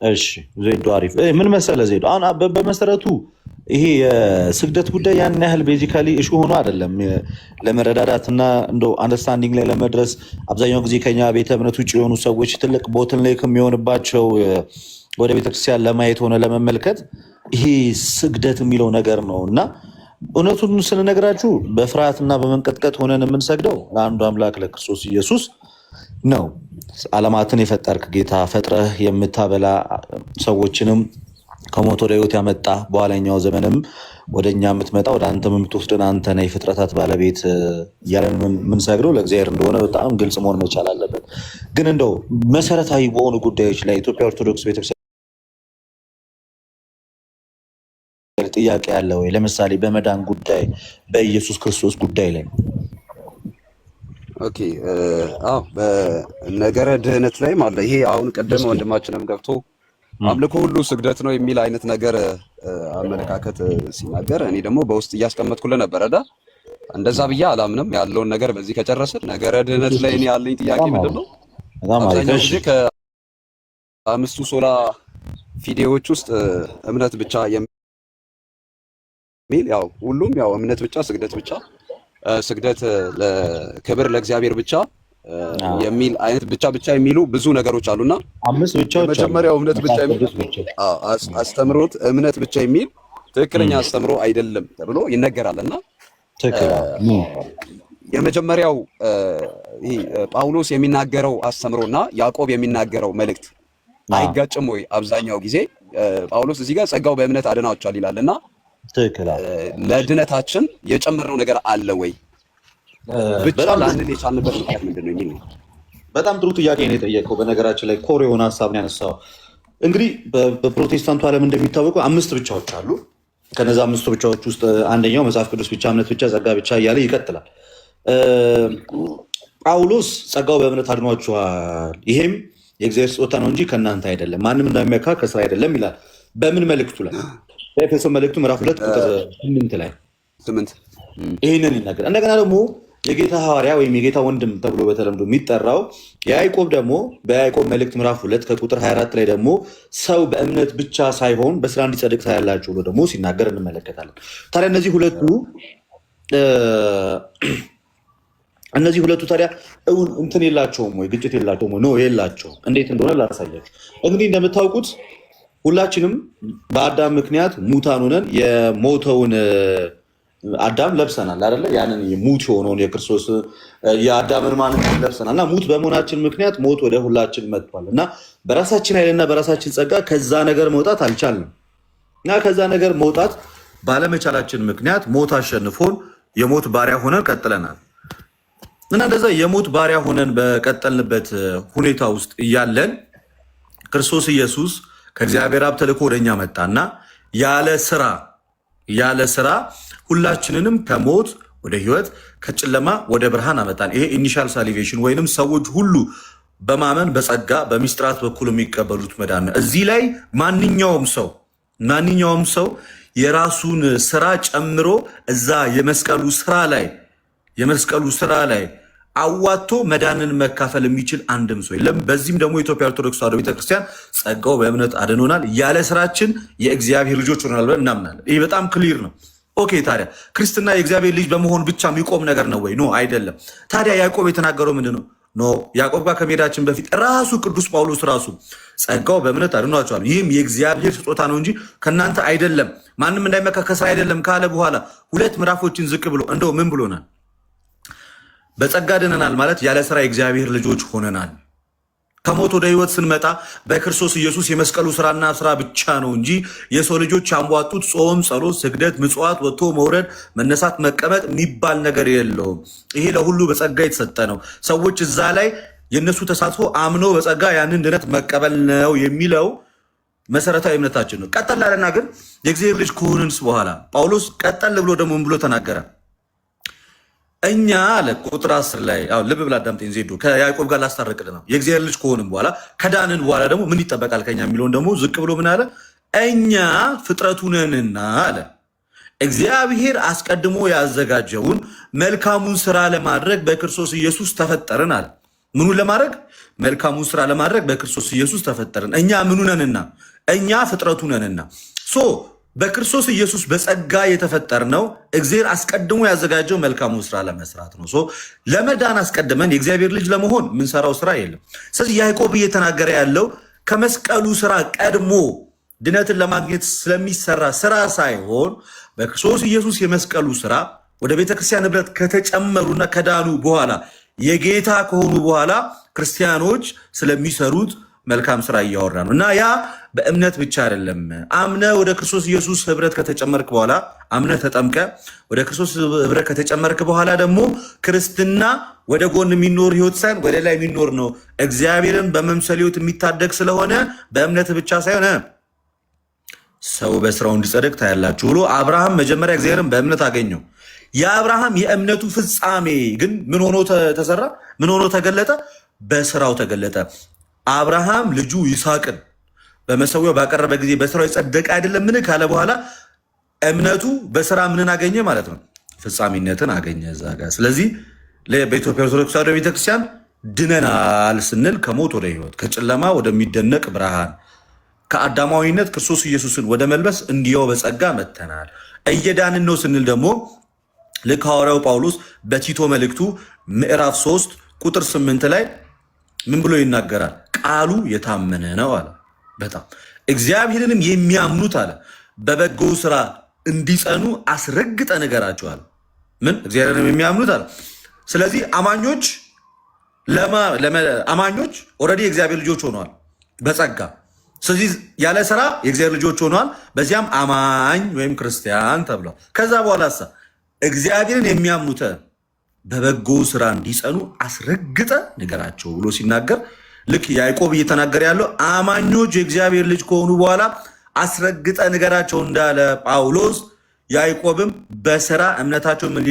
እሺ ዜዶ አሪፍ። ምን መሰለህ ዜዶ አሁን በመሰረቱ ይሄ የስግደት ጉዳይ ያን ያህል ቤዚካሊ እሹ ሆኖ አይደለም። ለመረዳዳትና እንደው አንደርስታንዲንግ ላይ ለመድረስ አብዛኛው ጊዜ ከኛ ቤተ እምነት ውጭ የሆኑ ሰዎች ትልቅ ቦትልኔክ የሚሆንባቸው ወደ ቤተክርስቲያን ለማየት ሆነ ለመመልከት ይሄ ስግደት የሚለው ነገር ነው እና እውነቱን ስንነግራችሁ በፍርሃትና በመንቀጥቀጥ ሆነን የምንሰግደው ለአንዱ አምላክ ለክርስቶስ ኢየሱስ ነው። ዓለማትን የፈጠርክ ጌታ ፈጥረህ የምታበላ ሰዎችንም ከሞት ወደ ሕይወት ያመጣ በኋለኛው ዘመንም ወደኛ የምትመጣ ወደ አንተም የምትወስደን አንተ ነህ የፍጥረታት ባለቤት እያለን የምንሰግደው ለእግዚአብሔር እንደሆነ በጣም ግልጽ መሆን መቻል አለበት። ግን እንደው መሰረታዊ በሆኑ ጉዳዮች ላይ ኢትዮጵያ ኦርቶዶክስ ቤተክርስቲያን ጥያቄ ያለ ወይ? ለምሳሌ በመዳን ጉዳይ በኢየሱስ ክርስቶስ ጉዳይ ላይ ኦኬ አዎ በነገረ ድህነት ላይ ማለት ይሄ አሁን ቀደም ወንድማችንም ገብቶ አምልኮ ሁሉ ስግደት ነው የሚል አይነት ነገር አመለካከት ሲናገር እኔ ደግሞ በውስጥ እያስቀመጥኩልህ ነበር አይደል? እንደዛ ብዬ አላምንም። ያለውን ነገር በዚህ ከጨረስን ነገረ ድህነት ላይ እኔ ያለኝ ጥያቄ ምንድነው? አብዛኛው ጊዜ ከአምስቱ ሶላ ፊዴዎች ውስጥ እምነት ብቻ የሚል ያው ሁሉም ያው እምነት ብቻ ስግደት ብቻ ስግደት ለክብር ለእግዚአብሔር ብቻ የሚል አይነት ብቻ የሚሉ ብዙ ነገሮች አሉና አምስት ብቻዎች መጀመሪያው እምነት ብቻ የሚል አስተምሮት እምነት ብቻ የሚል ትክክለኛ አስተምሮ አይደለም ተብሎ ይነገራልና የመጀመሪያው ይሄ ጳውሎስ የሚናገረው አስተምሮና ያዕቆብ የሚናገረው መልእክት አይጋጭም ወይ? አብዛኛው ጊዜ ጳውሎስ እዚህ ጋር ጸጋው በእምነት አድናችኋል ይላልና ለድነታችን የጨመረው ነገር አለ ወይ? ብቻ ለአንድ የቻልንበት ምክንያት ምንድን ነው የሚል ነው። በጣም ጥሩ ጥያቄ ነው የጠየቀው። በነገራችን ላይ ኮር የሆነ ሀሳብ ነው ያነሳው። እንግዲህ በፕሮቴስታንቱ ዓለም እንደሚታወቀው አምስት ብቻዎች አሉ። ከነዛ አምስቱ ብቻዎች ውስጥ አንደኛው መጽሐፍ ቅዱስ ብቻ፣ እምነት ብቻ፣ ጸጋ ብቻ እያለ ይቀጥላል። ጳውሎስ ጸጋው በእምነት አድኗችኋል፣ ይሄም የእግዚአብሔር ስጦታ ነው እንጂ ከእናንተ አይደለም፣ ማንም እንደሚያካ ከስራ አይደለም ይላል። በምን መልእክቱ ላይ? በኤፌሶን መልእክቱ ምዕራፍ 2 ቁጥር 8 ላይ ይህንን ይናገር። እንደገና ደግሞ የጌታ ሐዋርያ ወይም የጌታ ወንድም ተብሎ በተለምዶ የሚጠራው ያዕቆብ ደግሞ በያዕቆብ መልእክት ምዕራፍ 2 ከቁጥር 24 ላይ ደግሞ ሰው በእምነት ብቻ ሳይሆን በስራ እንዲጸድቅ ታያላችሁ ብሎ ደግሞ ሲናገር እንመለከታለን። ታዲያ እነዚህ ሁለቱ ታዲያ እንትን የላቸውም ወይ? ግጭት የላቸውም ወይ? ነው የላቸውም። እንዴት እንደሆነ ላሳያችሁ። እንግዲህ እንደምታውቁት ሁላችንም በአዳም ምክንያት ሙታን ሆነን የሞተውን አዳም ለብሰናል አይደለ? ያንን ሙት የሆነውን የክርስቶስ የአዳምን ማንነት ለብሰናል እና ሙት በመሆናችን ምክንያት ሞት ወደ ሁላችን መጥቷል እና በራሳችን ኃይልና በራሳችን ጸጋ ከዛ ነገር መውጣት አልቻልንም እና ከዛ ነገር መውጣት ባለመቻላችን ምክንያት ሞት አሸንፎን የሞት ባሪያ ሆነን ቀጥለናል እና እንደዛ የሞት ባሪያ ሆነን በቀጠልንበት ሁኔታ ውስጥ እያለን ክርስቶስ ኢየሱስ ከእግዚአብሔር አብ ተልኮ ወደኛ መጣና ያለ ስራ ሁላችንንም ከሞት ወደ ህይወት ከጨለማ ወደ ብርሃን አመጣን። ይሄ ኢኒሻል ሳሊቬሽን ወይንም ሰዎች ሁሉ በማመን በጸጋ በሚስጥራት በኩል የሚቀበሉት መዳን ነው። እዚህ ላይ ማንኛውም ሰው የራሱን ስራ ጨምሮ እዛ የመስቀሉ ስራ ላይ አዋቶ መዳንን መካፈል የሚችል አንድም ሰው የለም። በዚህም ደግሞ የኢትዮጵያ ኦርቶዶክስ ተዋሕዶ ቤተክርስቲያን ጸጋው በእምነት አድኖናል፣ ያለ ስራችን የእግዚአብሔር ልጆች ሆናል ብለን እናምናለን። ይህ በጣም ክሊር ነው። ኦኬ፣ ታዲያ ክርስትና የእግዚአብሔር ልጅ በመሆን ብቻ የሚቆም ነገር ነው ወይ? ኖ አይደለም። ታዲያ ያዕቆብ የተናገረው ምንድን ነው? ኖ ያዕቆብ ጋር ከመሄዳችን በፊት ራሱ ቅዱስ ጳውሎስ ራሱ ጸጋው በእምነት አድኗቸዋል፣ ይህም የእግዚአብሔር ስጦታ ነው እንጂ ከእናንተ አይደለም፣ ማንም እንዳይመካ ከስራ አይደለም ካለ በኋላ 2 ምዕራፎችን ዝቅ ብሎ እንደው ምን ብሎናል? በጸጋ ድነናል ማለት ያለ ስራ የእግዚአብሔር ልጆች ሆነናል። ከሞት ወደ ህይወት ስንመጣ በክርስቶስ ኢየሱስ የመስቀሉ ስራና ስራ ብቻ ነው እንጂ የሰው ልጆች ያሟጡት ጾም፣ ጸሎት፣ ስግደት፣ ምጽዋት፣ ወጥቶ መውረድ፣ መነሳት፣ መቀመጥ የሚባል ነገር የለውም። ይሄ ለሁሉ በጸጋ የተሰጠ ነው። ሰዎች እዛ ላይ የእነሱ ተሳትፎ አምኖ በጸጋ ያንን ድነት መቀበል ነው የሚለው መሰረታዊ እምነታችን ነው። ቀጠል አለና ግን የእግዚአብሔር ልጅ ከሆንንስ በኋላ ጳውሎስ ቀጠል ብሎ ደግሞ ምን ብሎ ተናገረ? እኛ አለ ቁጥር 10 ላይ ልብ ብላ አዳምጠኝ ዜዶ ከያዕቆብ ጋር ላስታርቅልህ ነው። የእግዚአብሔር ልጅ ከሆንን በኋላ ከዳንን በኋላ ደግሞ ምን ይጠበቃል ከኛ የሚለውን ደግሞ ዝቅ ብሎ ምን አለ? እኛ ፍጥረቱ ነንና አለ እግዚአብሔር አስቀድሞ ያዘጋጀውን መልካሙን ስራ ለማድረግ በክርስቶስ ኢየሱስ ተፈጠርን አለ። ምኑን ለማድረግ? መልካሙን ስራ ለማድረግ በክርስቶስ ኢየሱስ ተፈጠርን። እኛ ምኑ ነንና? እኛ ፍጥረቱ ነንና። በክርስቶስ ኢየሱስ በጸጋ የተፈጠርነው እግዚአብሔር አስቀድሞ ያዘጋጀው መልካሙን ስራ ለመስራት ነው። ለመዳን አስቀድመን የእግዚአብሔር ልጅ ለመሆን የምንሰራው ስራ የለም። ስለዚህ ያዕቆብ እየተናገረ ያለው ከመስቀሉ ስራ ቀድሞ ድነትን ለማግኘት ስለሚሰራ ስራ ሳይሆን በክርስቶስ ኢየሱስ የመስቀሉ ስራ ወደ ቤተክርስቲያን ህብረት ከተጨመሩና ከዳኑ በኋላ የጌታ ከሆኑ በኋላ ክርስቲያኖች ስለሚሰሩት መልካም ስራ እያወራ ነው እና ያ በእምነት ብቻ አይደለም። አምነ ወደ ክርስቶስ ኢየሱስ ህብረት ከተጨመርክ በኋላ አምነ ተጠምቀ ወደ ክርስቶስ ህብረት ከተጨመርክ በኋላ ደግሞ ክርስትና ወደ ጎን የሚኖር ህይወት ሳይሆን ወደ ላይ የሚኖር ነው። እግዚአብሔርን በመምሰል ህይወት የሚታደግ ስለሆነ በእምነት ብቻ ሳይሆን ሰው በስራው እንዲጸድቅ ታያላችሁ ብሎ አብርሃም መጀመሪያ እግዚአብሔርን በእምነት አገኘው። የአብርሃም የእምነቱ ፍጻሜ ግን ምን ሆኖ ተሰራ? ምን ሆኖ ተገለጠ? በስራው ተገለጠ። አብርሃም ልጁ ይስሐቅን በመሰዊያው ባቀረበ ጊዜ በስራው የጸደቀ አይደለም ምን ካለ በኋላ እምነቱ በስራ ምንን አገኘ ማለት ነው? ፍጻሜነትን አገኘ እዛ ጋር። ስለዚህ በኢትዮጵያ ኦርቶዶክስ ተዋሕዶ ቤተክርስቲያን ድነናል ስንል ከሞት ወደ ህይወት፣ ከጨለማ ወደሚደነቅ ብርሃን፣ ከአዳማዊነት ክርስቶስ ኢየሱስን ወደ መልበስ እንዲያው በጸጋ መተናል። እየዳንን ነው ስንል ደግሞ ልክ ሐዋርያው ጳውሎስ በቲቶ መልእክቱ ምዕራፍ 3 ቁጥር 8 ላይ ምን ብሎ ይናገራል? ቃሉ የታመነ ነው አለ። በጣም እግዚአብሔርንም የሚያምኑት አለ በበጎ ስራ እንዲጸኑ አስረግጠ ነገራቸዋል። ምን እግዚአብሔርንም የሚያምኑት አለ። ስለዚህ አማኞች ኦልሬዲ የእግዚአብሔር ልጆች ሆነዋል በጸጋ። ስለዚህ ያለ ስራ የእግዚአብሔር ልጆች ሆነዋል። በዚያም አማኝ ወይም ክርስቲያን ተብለው ከዛ በኋላ እግዚአብሔርን የሚያምኑት በበጎ ስራ እንዲጸኑ አስረግጠ ነገራቸው ብሎ ሲናገር ልክ ያዕቆብ እየተናገረ ያለው አማኞች የእግዚአብሔር ልጅ ከሆኑ በኋላ አስረግጠ ነገራቸው እንዳለ ጳውሎስ፣ ያዕቆብም በስራ እምነታቸው ምን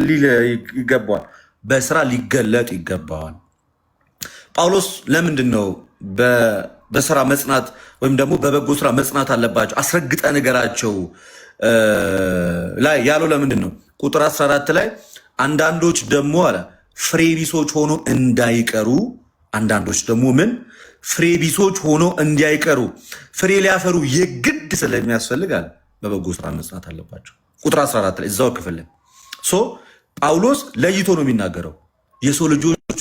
ሊል ይገባዋል? በስራ ሊገለጥ ይገባዋል። ጳውሎስ ለምንድን ነው በስራ መጽናት ወይም ደግሞ በበጎ ስራ መጽናት አለባቸው አስረግጠ ነገራቸው ላይ ያለው? ለምንድን ነው? ቁጥር 14 ላይ አንዳንዶች ደግሞ አለ ፍሬ ቢሶች ሆኖ እንዳይቀሩ፣ አንዳንዶች ደግሞ ምን ፍሬ ቢሶች ሆኖ እንዳይቀሩ ፍሬ ሊያፈሩ የግድ ስለሚያስፈልግ አለ በበጎ ስራ መጽናት አለባቸው። ቁጥር 14 ላይ እዛው ክፍል ላይ ጳውሎስ ለይቶ ነው የሚናገረው። የሰው ልጆች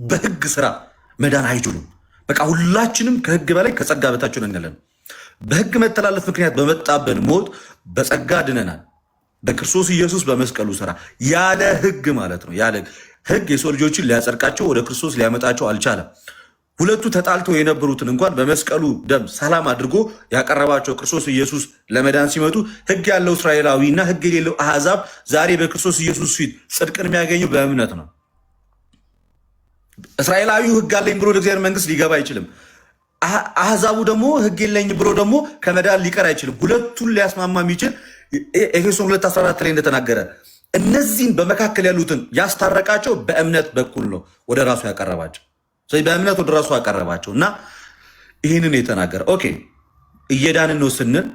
በህግ ስራ መዳን አይችሉም። በቃ ሁላችንም ከህግ በላይ ከጸጋ በታች ነን ያለን። በህግ መተላለፍ ምክንያት በመጣብን ሞት በጸጋ ድነናል፣ በክርስቶስ ኢየሱስ በመስቀሉ ስራ። ያለ ህግ ማለት ነው። ያለ ህግ የሰው ልጆችን ሊያጸድቃቸው ወደ ክርስቶስ ሊያመጣቸው አልቻለም። ሁለቱ ተጣልተው የነበሩትን እንኳን በመስቀሉ ደም ሰላም አድርጎ ያቀረባቸው ክርስቶስ ኢየሱስ ለመዳን ሲመጡ ህግ ያለው እስራኤላዊ እና ህግ የሌለው አሕዛብ ዛሬ በክርስቶስ ኢየሱስ ፊት ጽድቅን የሚያገኘው በእምነት ነው። እስራኤላዊው ህግ አለኝ ብሎ ወደ እግዚአብሔር መንግስት ሊገባ አይችልም። አሕዛቡ ደግሞ ህግ የለኝ ብሎ ደግሞ ከመዳን ሊቀር አይችልም። ሁለቱን ሊያስማማ የሚችል ኤፌሶን 2:14 ላይ እንደተናገረ እነዚህን በመካከል ያሉትን ያስታረቃቸው በእምነት በኩል ነው ወደ ራሱ ያቀረባቸው። ስለዚህ በእምነት ወደ ራሱ ያቀረባቸው እና ይህንን የተናገረ ኦኬ፣ እየዳንን ነው ስንል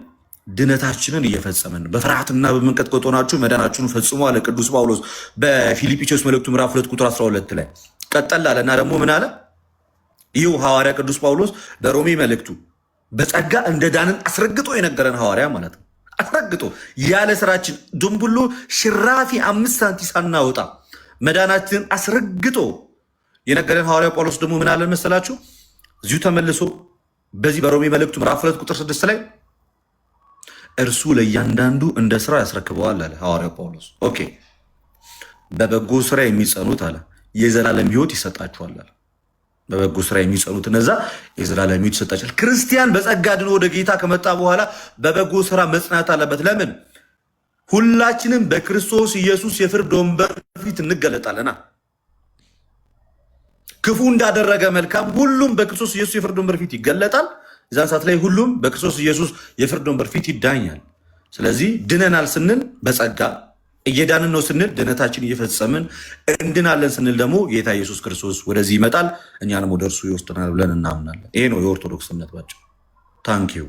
ድነታችንን እየፈጸምን በፍርሃትና በመንቀጥቀጥ ሆናችሁ መዳናችሁን ፈጽሞ አለ ቅዱስ ጳውሎስ በፊልጵስዩስ መልእክቱ ምዕራፍ 2 ቁጥር 12 ላይ ቀጠል አለና ደግሞ ምን አለ? ይህ ሐዋርያ ቅዱስ ጳውሎስ በሮሜ መልእክቱ በጸጋ እንደ ዳንን አስረግጦ የነገረን ሐዋርያ ማለት ነው። አስረግጦ ያለ ስራችን ድንቡሎ ሽራፊ 5 ሳንቲ ሳናወጣ መዳናችንን አስረግጦ የነገረን ሐዋርያ ጳውሎስ ደግሞ ምን አለ መሰላችሁ? እዚሁ ተመልሶ በዚህ በሮሜ መልእክቱ ምዕራፍ 2 ቁጥር 6 ላይ እርሱ ለእያንዳንዱ እንደ ስራ ያስረክበዋል አለ ሐዋርያ ጳውሎስ። ኦኬ፣ በበጎ ስራ የሚጸኑት አለ የዘላለም ሕይወት ይሰጣቸዋል አለ። በበጎ ስራ የሚጸኑት እነዛ የዘላለም ሕይወት ይሰጣቸዋል። ክርስቲያን በጸጋ ድኖ ወደ ጌታ ከመጣ በኋላ በበጎ ስራ መጽናት አለበት። ለምን? ሁላችንም በክርስቶስ ኢየሱስ የፍርድ ወንበር ፊት እንገለጣለና። ክፉ እንዳደረገ መልካም ሁሉም በክርስቶስ ኢየሱስ የፍርድ ወንበር ፊት ይገለጣል። እዛን ሰዓት ላይ ሁሉም በክርስቶስ ኢየሱስ የፍርድ ወንበር ፊት ይዳኛል። ስለዚህ ድነናል ስንል በጸጋ እየዳንን ነው ስንል ድነታችን እየፈጸምን እንድናለን ስንል ደግሞ ጌታ ኢየሱስ ክርስቶስ ወደዚህ ይመጣል፣ እኛንም ወደ እርሱ ይወስደናል ብለን እናምናለን። ይሄ ነው የኦርቶዶክስ እምነት ባጭሩ። ታንኪዩ።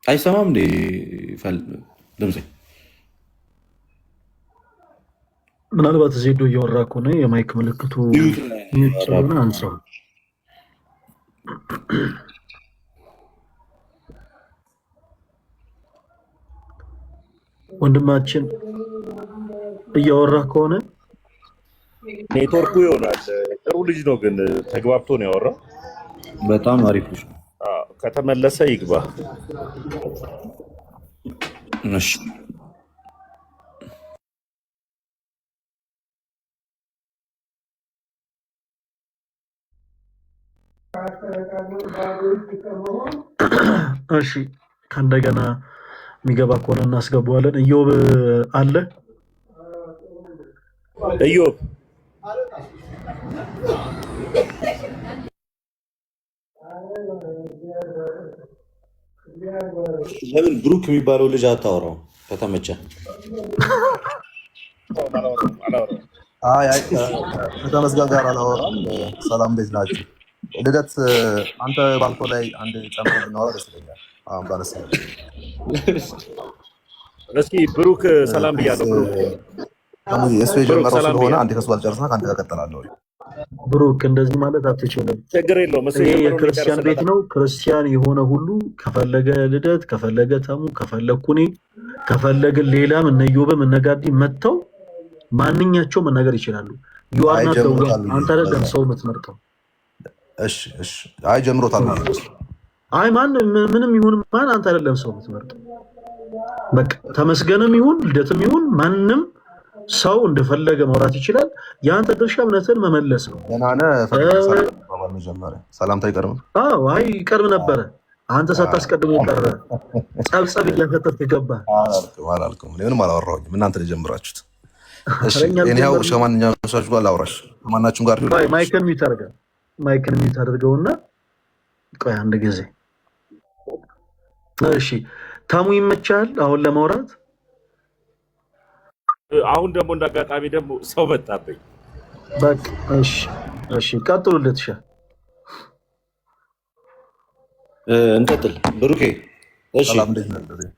አይሰማም እንዴ ድምፄ? ምናልባት ዜዶ እያወራ ከሆነ የማይክ ምልክቱ ሆነ አንሳው። ወንድማችን እያወራ ከሆነ ኔትወርኩ ይሆናል። ጥሩ ልጅ ነው ግን ተግባብቶ ነው ያወራው። በጣም አሪፍ ልጅ ነው። ከተመለሰ ይግባ። እሺ እሺ ከእንደገና የሚገባ ከሆነ እናስገባዋለን። ኢዮብ አለ? ኢዮብ ለምን ብሩክ የሚባለው ልጅ አታወራው? ከተመቸ ከተመስገን ጋር አላወራም። ሰላም እንዴት ናችሁ? ልደት አንተ ባልኮ ላይ አንድ ጨምሮ ብናወራ ደስ ይለኛል። አሁን ባነሳ እስኪ ብሩክ ሰላም ብያለሁ። እሱ የጀመረው ስለሆነ አንዴ ከሱ ባልጨርስና ከአንተ ጋር እቀጥላለሁ። ብሩክ እንደዚህ ማለት አትችልም። ችግር የለውም። ይሄ የክርስቲያን ቤት ነው። ክርስቲያን የሆነ ሁሉ ከፈለገ ልደት፣ ከፈለገ ተሙ፣ ከፈለግኩ እኔ፣ ከፈለግን ሌላም እነ ኢዮብም እነ ጋዲ መጥተው ማንኛቸው መናገር ይችላሉ። ዩአርና አንተ አይደለም ሰው የምትመርጠው። እሺ እሺ። አይ ጀምሮታል። አይ ማን ምንም ይሁን ማን አንተ አይደለም ሰው የምትመርጠው። በቃ ተመስገንም ይሁን ልደትም ይሁን ማንም ሰው እንደፈለገ ማውራት ይችላል። የአንተ ድርሻ እምነትን መመለስ ነው። መጀመሪያ ሰላምታ ይቀርም። አይ ይቀርብ ነበረ። አንተ ሳታስቀድሞ ቀረ። ጸብጸብ እያፈጠርክ ገባ። አላልኩም። ምንም አላወራሁኝም። እናንተ ጀምራችሁት። እሺ እኔው ከማንኛውም ሰው ጋር ላውራሽ ከማናችሁም ጋር ይሁን። ማይክን ሚውት አድርገው። ማይክን ሚውት አድርገውና ቆይ አንድ ጊዜ። እሺ ታሙ ይመቻል አሁን ለማውራት? አሁን ደግሞ እንዳጋጣሚ ደግሞ ሰው መጣብኝ። በቃ እሺ፣ እሺ ቀጥሉለት። እንቀጥል። ብሩኬ እሺ፣ ሰላም እንዴት ነህ?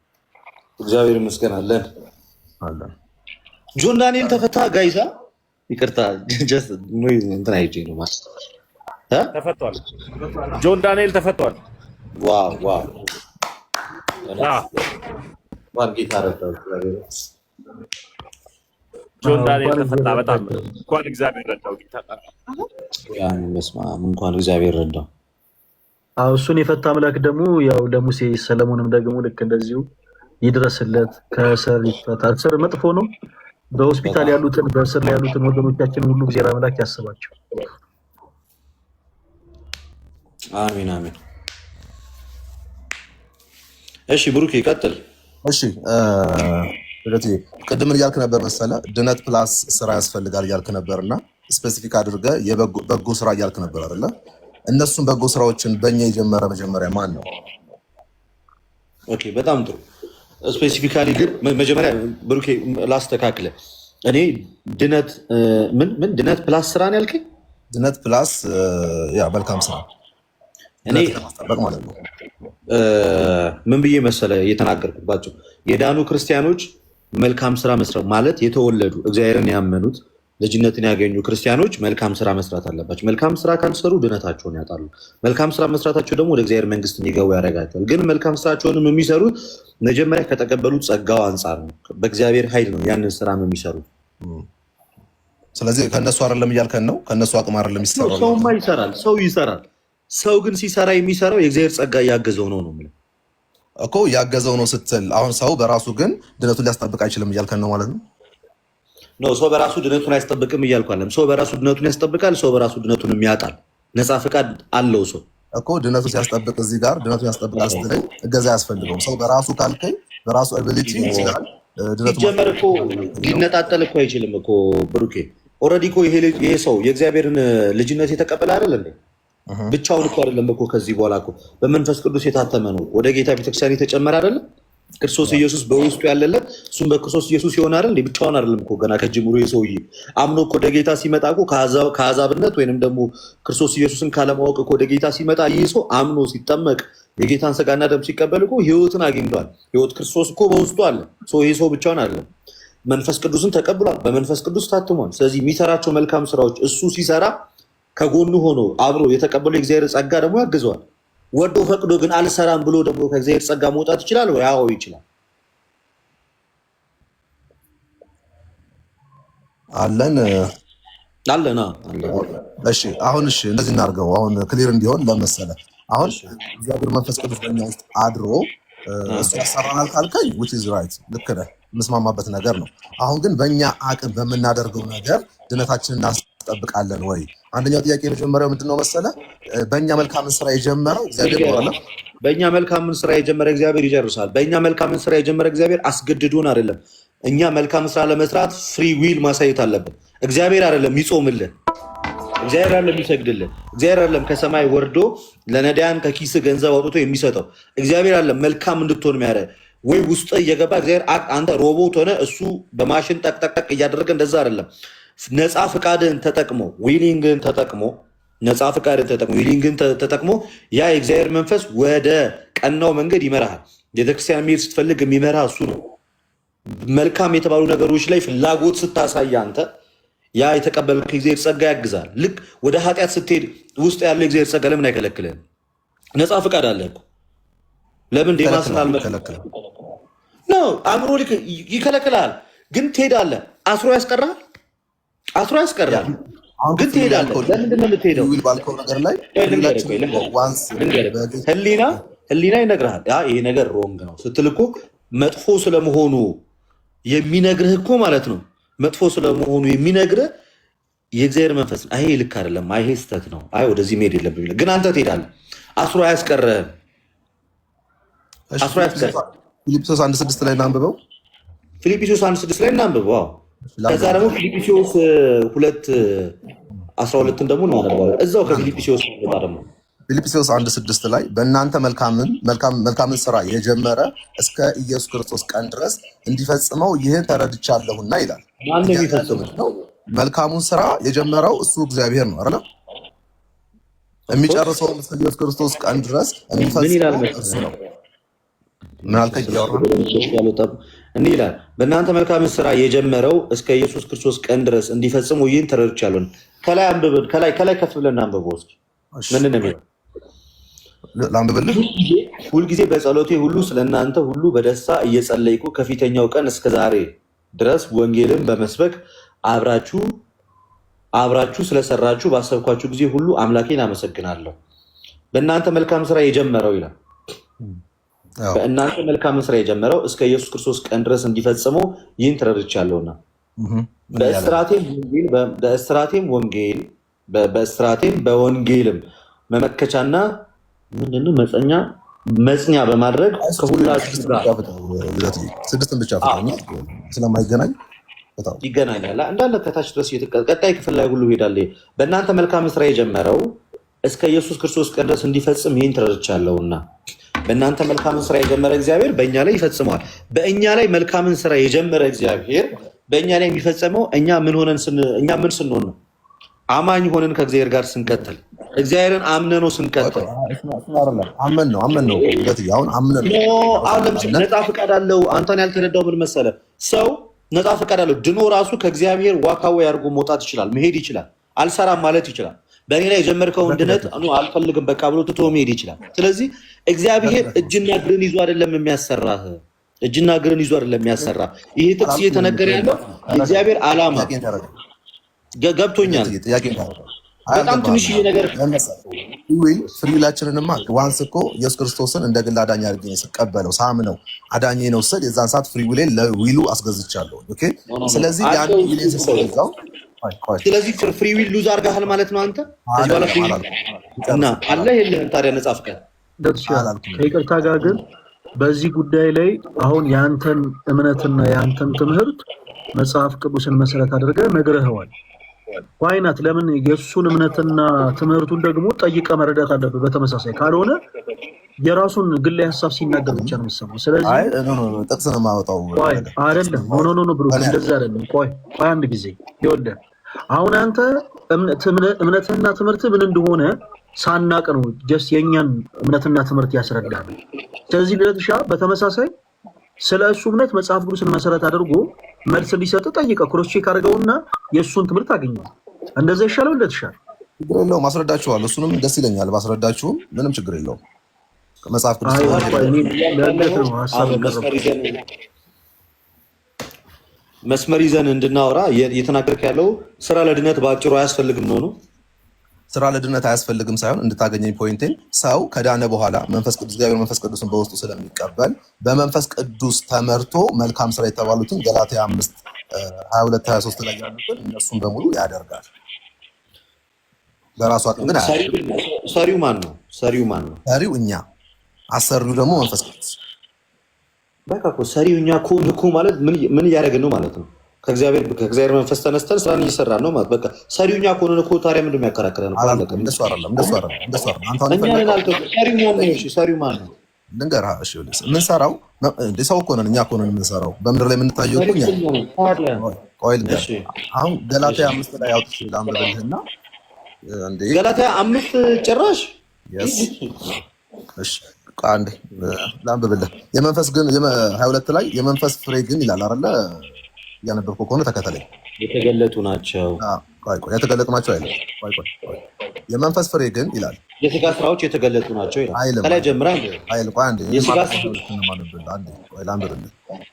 እግዚአብሔር ይመስገን አለን። ጆን ዳንኤል ተፈታ። ጋይሳ ይቅርታ ጀስት እንትን አይቼ ነው ማለት ተፈቷል። ጆን ዳንኤል ተፈቷል። ዋው ዋው ዋን ጌታ ረዳው። ጆን ዳንኤል ተፈታ። በጣም እንኳን እግዚአብሔር ረዳው። ጌታ ያን መስማ እንኳን እግዚአብሔር ረዳው። አዎ እሱን የፈታ አምላክ ደግሞ ያው ለሙሴ ሰለሞንም ደግሞ ልክ እንደዚሁ ይድረስለት፣ ከእስር ይፈታ። እስር መጥፎ ነው። በሆስፒታል ያሉትን በእስር ላይ ያሉትን ወገኖቻችን ሁሉ እግዚአብሔር አምላክ ያስባቸው። አሜን አሜን። እሺ ብሩክ ይቀጥል። እሺ ስለዚህ ቅድም እያልክ ነበር መሰለ ድነት ፕላስ ስራ ያስፈልጋል እያልክ ነበርና ስፔሲፊክ አድርገህ የበጎ ስራ እያልክ ነበር አይደለ? እነሱም በጎ ስራዎችን በእኛ የጀመረ መጀመሪያ ማን ነው? ኦኬ በጣም ጥሩ። ስፔሲፊካሊ ግን መጀመሪያ ብሩኬ ላስተካክለ። እኔ ድነት ምን ድነት ፕላስ ስራ ነው ያልከኝ? ድነት ፕላስ ያ መልካም ስራ እኔ ማስጠበቅ ማለት ነው። ምን ብዬ መሰለ እየተናገርኩባቸው የዳኑ ክርስቲያኖች መልካም ስራ መስራት ማለት የተወለዱ እግዚአብሔርን ያመኑት ልጅነትን ያገኙ ክርስቲያኖች መልካም ስራ መስራት አለባቸው። መልካም ስራ ካልሰሩ ድነታቸውን ያጣሉ። መልካም ስራ መስራታቸው ደግሞ ወደ እግዚአብሔር መንግስት እንዲገቡ ያደርጋቸዋል። ግን መልካም ስራቸውንም የሚሰሩት መጀመሪያ ከተቀበሉት ጸጋው አንጻር ነው። በእግዚአብሔር ኃይል ነው ያንን ስራ የሚሰሩት። ስለዚህ ከነሱ አይደለም እያልከን ነው? ከነሱ አቅም አይደለም ይሰራል። ሰውማ ይሰራል፣ ሰው ይሰራል። ሰው ግን ሲሰራ የሚሰራው የእግዚአብሔር ጸጋ እያገዘው ነው የምልህ እኮ። ያገዘው ነው ስትል አሁን ሰው በራሱ ግን ድነቱን ሊያስጠብቅ አይችልም እያልከን ነው ማለት ነው? ነው ሰው በራሱ ድነቱን አያስጠብቅም እያልኩ አይደለም። ሰው በራሱ ድነቱን ያስጠብቃል፣ ሰው በራሱ ድነቱን ያጣል። ነፃ ፈቃድ አለው ሰው እኮ። ድነቱን ሲያስጠብቅ እዚህ ጋር ድነቱን ያስጠብቃል ስትለኝ እገዛ አያስፈልገውም። ሰው በራሱ ካልከኝ በራሱ አቢሊቲ ይችላል። ሲጀመር እኮ ሊነጣጠል እኮ አይችልም እኮ ብሩኬ። ኦልሬዲ እኮ ይሄ ሰው የእግዚአብሔርን ልጅነት የተቀበለ አይደል እንዴ? ብቻውን እኮ አይደለም እኮ ከዚህ በኋላ እኮ በመንፈስ ቅዱስ የታተመ ነው። ወደ ጌታ ቤተክርስቲያን የተጨመረ አይደለም። ክርስቶስ ኢየሱስ በውስጡ ያለለት እሱም በክርስቶስ ኢየሱስ ይሆን አይደል? ብቻውን አይደለም እኮ ገና ከጅምሩ የሰውዬ አምኖ እኮ ወደ ጌታ ሲመጣ እኮ ከአሕዛብነት ወይንም ደግሞ ክርስቶስ ኢየሱስን ካለማወቅ እኮ ወደ ጌታ ሲመጣ ይህ ሰው አምኖ ሲጠመቅ የጌታን ስጋና ደም ሲቀበል እኮ ህይወትን አግኝቷል። ህይወት ክርስቶስ እኮ በውስጡ አለ። ይህ ሰው ብቻውን አይደለም፣ መንፈስ ቅዱስን ተቀብሏል፣ በመንፈስ ቅዱስ ታትሟል። ስለዚህ የሚሰራቸው መልካም ስራዎች እሱ ሲሰራ ከጎኑ ሆኖ አብሮ የተቀበለው የእግዚአብሔር ጸጋ ደግሞ ያግዘዋል። ወዶ ፈቅዶ ግን አልሰራም ብሎ ደግሞ ከእግዚአብሔር ጸጋ መውጣት ይችላል ወይ? አዎ ይችላል። አለን። እሺ አሁን እንደዚህ እናድርገው። አሁን ክሊር እንዲሆን ለመሰለ አሁን እግዚአብሔር መንፈስ ቅዱስ በእኛ ውስጥ አድሮ እሱ ያሰራናል ካልከኝ which is right ልክ ነህ፣ የምስማማበት ነገር ነው። አሁን ግን በእኛ አቅም በምናደርገው ነገር ድነታችንን እናስጠብቃለን ወይ? አንደኛው ጥያቄ የመጀመሪያው ምንድነው መሰለ? በእኛ መልካምን ስራ የጀመረው እግዚአብሔር ነው አይደል? በእኛ መልካምን ስራ የጀመረ እግዚአብሔር ይጨርሳል። በእኛ መልካምን ስራ የጀመረ እግዚአብሔር አስገድዶን አይደለም። እኛ መልካም ስራ ለመስራት ፍሪ ዊል ማሳየት አለብን። እግዚአብሔር አይደለም ይጾምልን፣ እግዚአብሔር አይደለም ይሰግድልን፣ እግዚአብሔር አይደለም ከሰማይ ወርዶ ለነዳያን ከኪስ ገንዘብ አውጥቶ የሚሰጠው፣ እግዚአብሔር አይደለም መልካም እንድትሆን የሚያደርግ ወይ ውስጥ እየገባ እግዚአብሔር አንተ ሮቦት ሆነ እሱ በማሽን ጠቅጠቅ እያደረገ እንደዛ አይደለም። ነፃ ፍቃድን ተጠቅሞ ዊሊንግን ተጠቅሞ ነፃ ፍቃድን ተጠቅሞ ዊሊንግን ተጠቅሞ ያ የእግዚአብሔር መንፈስ ወደ ቀናው መንገድ ይመራሃል። ቤተክርስቲያን መሄድ ስትፈልግ የሚመራ እሱ ነው። መልካም የተባሉ ነገሮች ላይ ፍላጎት ስታሳይ አንተ ያ የተቀበልከው የእግዚአብሔር ጸጋ ያግዛል። ልክ ወደ ኃጢአት ስትሄድ ውስጥ ያለው የእግዚአብሔር ጸጋ ለምን አይከለክልህም? ነፃ ፍቃድ አለ እኮ። ለምን ዴማስናል ነው አእምሮ ይከለክላል፣ ግን ትሄዳለህ። አስሮ ያስቀራል፣ አስሮ ያስቀራል፣ ግን ትሄዳለህ። ለምንድን ነው የምትሄደው? ህሊና ይነግርሃል። ይሄ ነገር ሮንግ ነው ስትል እኮ መጥፎ ስለመሆኑ የሚነግርህ እኮ ማለት ነው። መጥፎ ስለመሆኑ የሚነግርህ የእግዚአብሔር መንፈስ ነው። ይሄ ልክ አይደለም፣ ይሄ ስህተት ነው፣ ወደዚህ መሄድ የለብህም፣ ግን አንተ ትሄዳለህ። አስሮ አያስቀርህም። አስሮ አያስቀርህም። ፊልጵስዩስ 1:6 ላይ እናንብበው። ፊልጵስዩስ 1:6 ላይ እናንብበው። ከዛ ደግሞ ፊልጵስዩስ 2:12 ደግሞ እናነባለን። እዛው ከፊልጵስዩስ ደግሞ ፊልጵስዩስ 1:6 ላይ በእናንተ መልካምን ስራ የጀመረ እስከ ኢየሱስ ክርስቶስ ቀን ድረስ እንዲፈጽመው ይህን ተረድቻለሁና ይላል። ማነው የሚፈጽመው? መልካሙን ስራ የጀመረው እሱ እግዚአብሔር ነው አይደል? የሚጨርሰው ኢየሱስ ክርስቶስ ቀን ድረስ የሚፈጽመው እርሱ ነው። ምን አልከኝ? እንዲህ ይላል በእናንተ መልካምን ስራ የጀመረው እስከ ኢየሱስ ክርስቶስ ቀን ድረስ እንዲፈጽሙ ይህን ተረድቻለሁ። ከላይ አንብበን ከላይ ከፍ ብለን አንብበው እስኪ ምንድን ነው የሚለው? ላንብብልህ። ሁልጊዜ በጸሎቴ ሁሉ ስለእናንተ ሁሉ በደስታ እየጸለይኩ ከፊተኛው ቀን እስከ ዛሬ ድረስ ወንጌልን በመስበክ አብራችሁ ስለሰራችሁ ባሰብኳችሁ ጊዜ ሁሉ አምላኬን አመሰግናለሁ። በእናንተ መልካም ስራ የጀመረው ይላል። በእናንተ መልካም ስራ የጀመረው እስከ ኢየሱስ ክርስቶስ ቀን ድረስ እንዲፈጽመው ይህን ተረድቻለሁና በእስራቴም በወንጌልም መመከቻና ምንድነው መጽኛ በማድረግ ከሁላችሁ ጋር ስድስትን ብቻ ስለማይገናኝ ይገናኛል። እንዳለ ከታች ድረስ ቀጣይ ክፍል ላይ ሁሉ ሄዳለ። በእናንተ መልካም ስራ የጀመረው እስከ ኢየሱስ ክርስቶስ ቀን ድረስ እንዲፈጽም ይህን ተረድቻለሁና በእናንተ መልካምን ስራ የጀመረ እግዚአብሔር በእኛ ላይ ይፈጽመዋል። በእኛ ላይ መልካምን ስራ የጀመረ እግዚአብሔር በእኛ ላይ የሚፈጸመው እኛ ምን ስንሆን ነው? አማኝ ሆነን ከእግዚአብሔር ጋር ስንቀጥል፣ እግዚአብሔርን አምነነው ስንቀጥል። አመን ነው አሁን ለምሳሌ ነፃ ፈቃድ አለው። አንተን ያልተረዳው ምን መሰለህ? ሰው ነፃ ፈቃድ አለው። ድኖ ራሱ ከእግዚአብሔር ዋካዌ አድርጎ መውጣት ይችላል፣ መሄድ ይችላል፣ አልሰራም ማለት ይችላል። በእኔ ላይ የጀመርከውን ድነት አልፈልግም በቃ ብሎ ትቶ መሄድ ይችላል። ስለዚህ እግዚአብሔር እጅና እግርን ይዞ አይደለም የሚያሰራህ፣ እጅና እግርን ይዞ አይደለም የሚያሰራ። ይሄ ጥቅስ እየተነገረ ያለው እግዚአብሔር ዓላማ ገብቶኛል። በጣም ትንሽዬ ነገር ፍሪዊላችንንማ ዋንስ እኮ ኢየሱስ ክርስቶስን እንደ ግል አዳኝ አድርጌ ስቀበለው ሳምነው አዳኜ ነው ስል የዛን ሰዓት ፍሪዊሌን ለዊሉ አስገዝቻለሁ። ኦኬ ስለዚህ ያን ዊሌን ስሰው ስለዚህ ፍሪ ዊል ሉዝ አድርገሃል ማለት ነው አንተ። እና አለ የለህም ታዲያ ነፃ ፈቃድ? ከይቅርታ ጋር ግን በዚህ ጉዳይ ላይ አሁን የአንተን እምነትና የአንተን ትምህርት መጽሐፍ ቅዱስን መሰረት አድርገህ ነግረኸዋል። ዋይናት ለምን የእሱን እምነትና ትምህርቱን ደግሞ ጠይቀህ መረዳት አለብህ። በተመሳሳይ ካልሆነ የራሱን ግል ሀሳብ ሲናገር ብቻ ነው የሚሰማው። ስለዚህ ጥቅስ ነው የማወጣው አይደለም። ኖ ብሩክ እንደዛ አይደለም። ቆይ አንድ ጊዜ ይኸውልህ፣ አሁን አንተ እምነትህና ትምህርት ምን እንደሆነ ሳናቅ ነው ጀስት የእኛን እምነትና ትምህርት ያስረዳል። ስለዚህ ለተሻ በተመሳሳይ ስለ እሱ እምነት መጽሐፍ ቅዱስን መሰረት አድርጎ መልስ እንዲሰጥ ጠይቀህ ክሮስ ቼክ አድርገውና የእሱን ትምህርት አገኘው። እንደዛ ይሻለው እንደተሻለ ችግር የለውም። አስረዳችኋለሁ። እሱንም ደስ ይለኛል ባስረዳችሁም ምንም ችግር የለውም። መጽሐፍ ቅዱስ መስመር ይዘን እንድናወራ እየተናገርክ ያለው ስራ ለድነት በአጭሩ አያስፈልግም ነው? ስራ ለድነት አያስፈልግም ሳይሆን እንድታገኘኝ ፖይንቴን፣ ሰው ከዳነ በኋላ መንፈስ ቅዱስ እግዚአብሔር መንፈስ ቅዱስን በውስጡ ስለሚቀበል በመንፈስ ቅዱስ ተመርቶ መልካም ስራ የተባሉትን ገላትያ 5:22-23 ላይ ያሉትን እነሱን በሙሉ ያደርጋል። በራሱ አቅም ግን ሰሪው ማን ነው? ሰሪው እኛ፣ አሰሪው ደግሞ መንፈስ ቅዱስ። በቃ እኮ ሰሪው እኛ እኮ ማለት ምን እያደረግን ነው ማለት ነው? ከእግዚአብሔር መንፈስ ተነስተን ስራን እየሰራን ነው ማለት። በቃ ሰሪው እኛ ከሆነን እኮ ታዲያ ምንድን ነው የሚያከራክረን? እንደሱ አይደለም። ሰሪው ማን ነው? ልንገርህ። እሺ የምንሰራው ሰው እኮ ነን፣ እኛ እኮ ነን የምንሰራው። በምድር ላይ የምንታየው እኮ እኛ። ቆይ ልንገርህ። አሁን ገላትያ 5 ላይ አውጥቼ ላንብብልህና ገላትያ 5 ጭራሽ እሺ አንዴ ላንብብልህ። የመንፈስ ግን 22 ላይ የመንፈስ ፍሬ ግን ይላል አይደለ? እያነበብከው ከሆነ ተከተለኝ። የተገለጡ ናቸው። የተገለጡ ናቸው አይደል? የመንፈስ ፍሬ ግን ይላል የሥጋ ስራዎች የተገለጡ ናቸው ይላል። ከላይ ጀምራ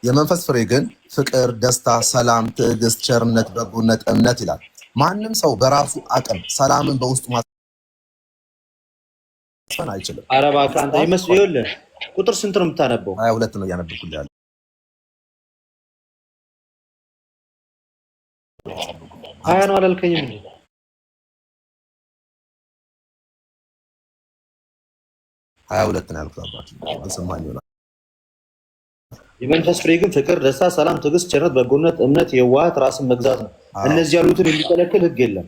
የመንፈስ ፍሬ ግን ፍቅር፣ ደስታ፣ ሰላም፣ ትዕግስት፣ ቸርነት፣ በጎነት፣ እምነት ይላል። ማንም ሰው በራሱ አቅም ሰላምን በውስጡ ማስፈን አይችልም። ኧረ እባክህ አንተ ይመስልህ። ቁጥር ስንት ነው የምታነበው? 22 ነው እያነበብኩልህ ያለው። ሀያ ነው አላልከኝም? 22 ነው ያልኩት። አባቴ አልሰማኝ ይሆናል። የመንፈስ ፍሬ ግን ፍቅር፣ ደስታ፣ ሰላም፣ ትዕግስት፣ ቸርነት፣ በጎነት፣ እምነት፣ የዋሃት፣ ራስን መግዛት ነው። እነዚህ ያሉትን የሚከለክል ሕግ የለም።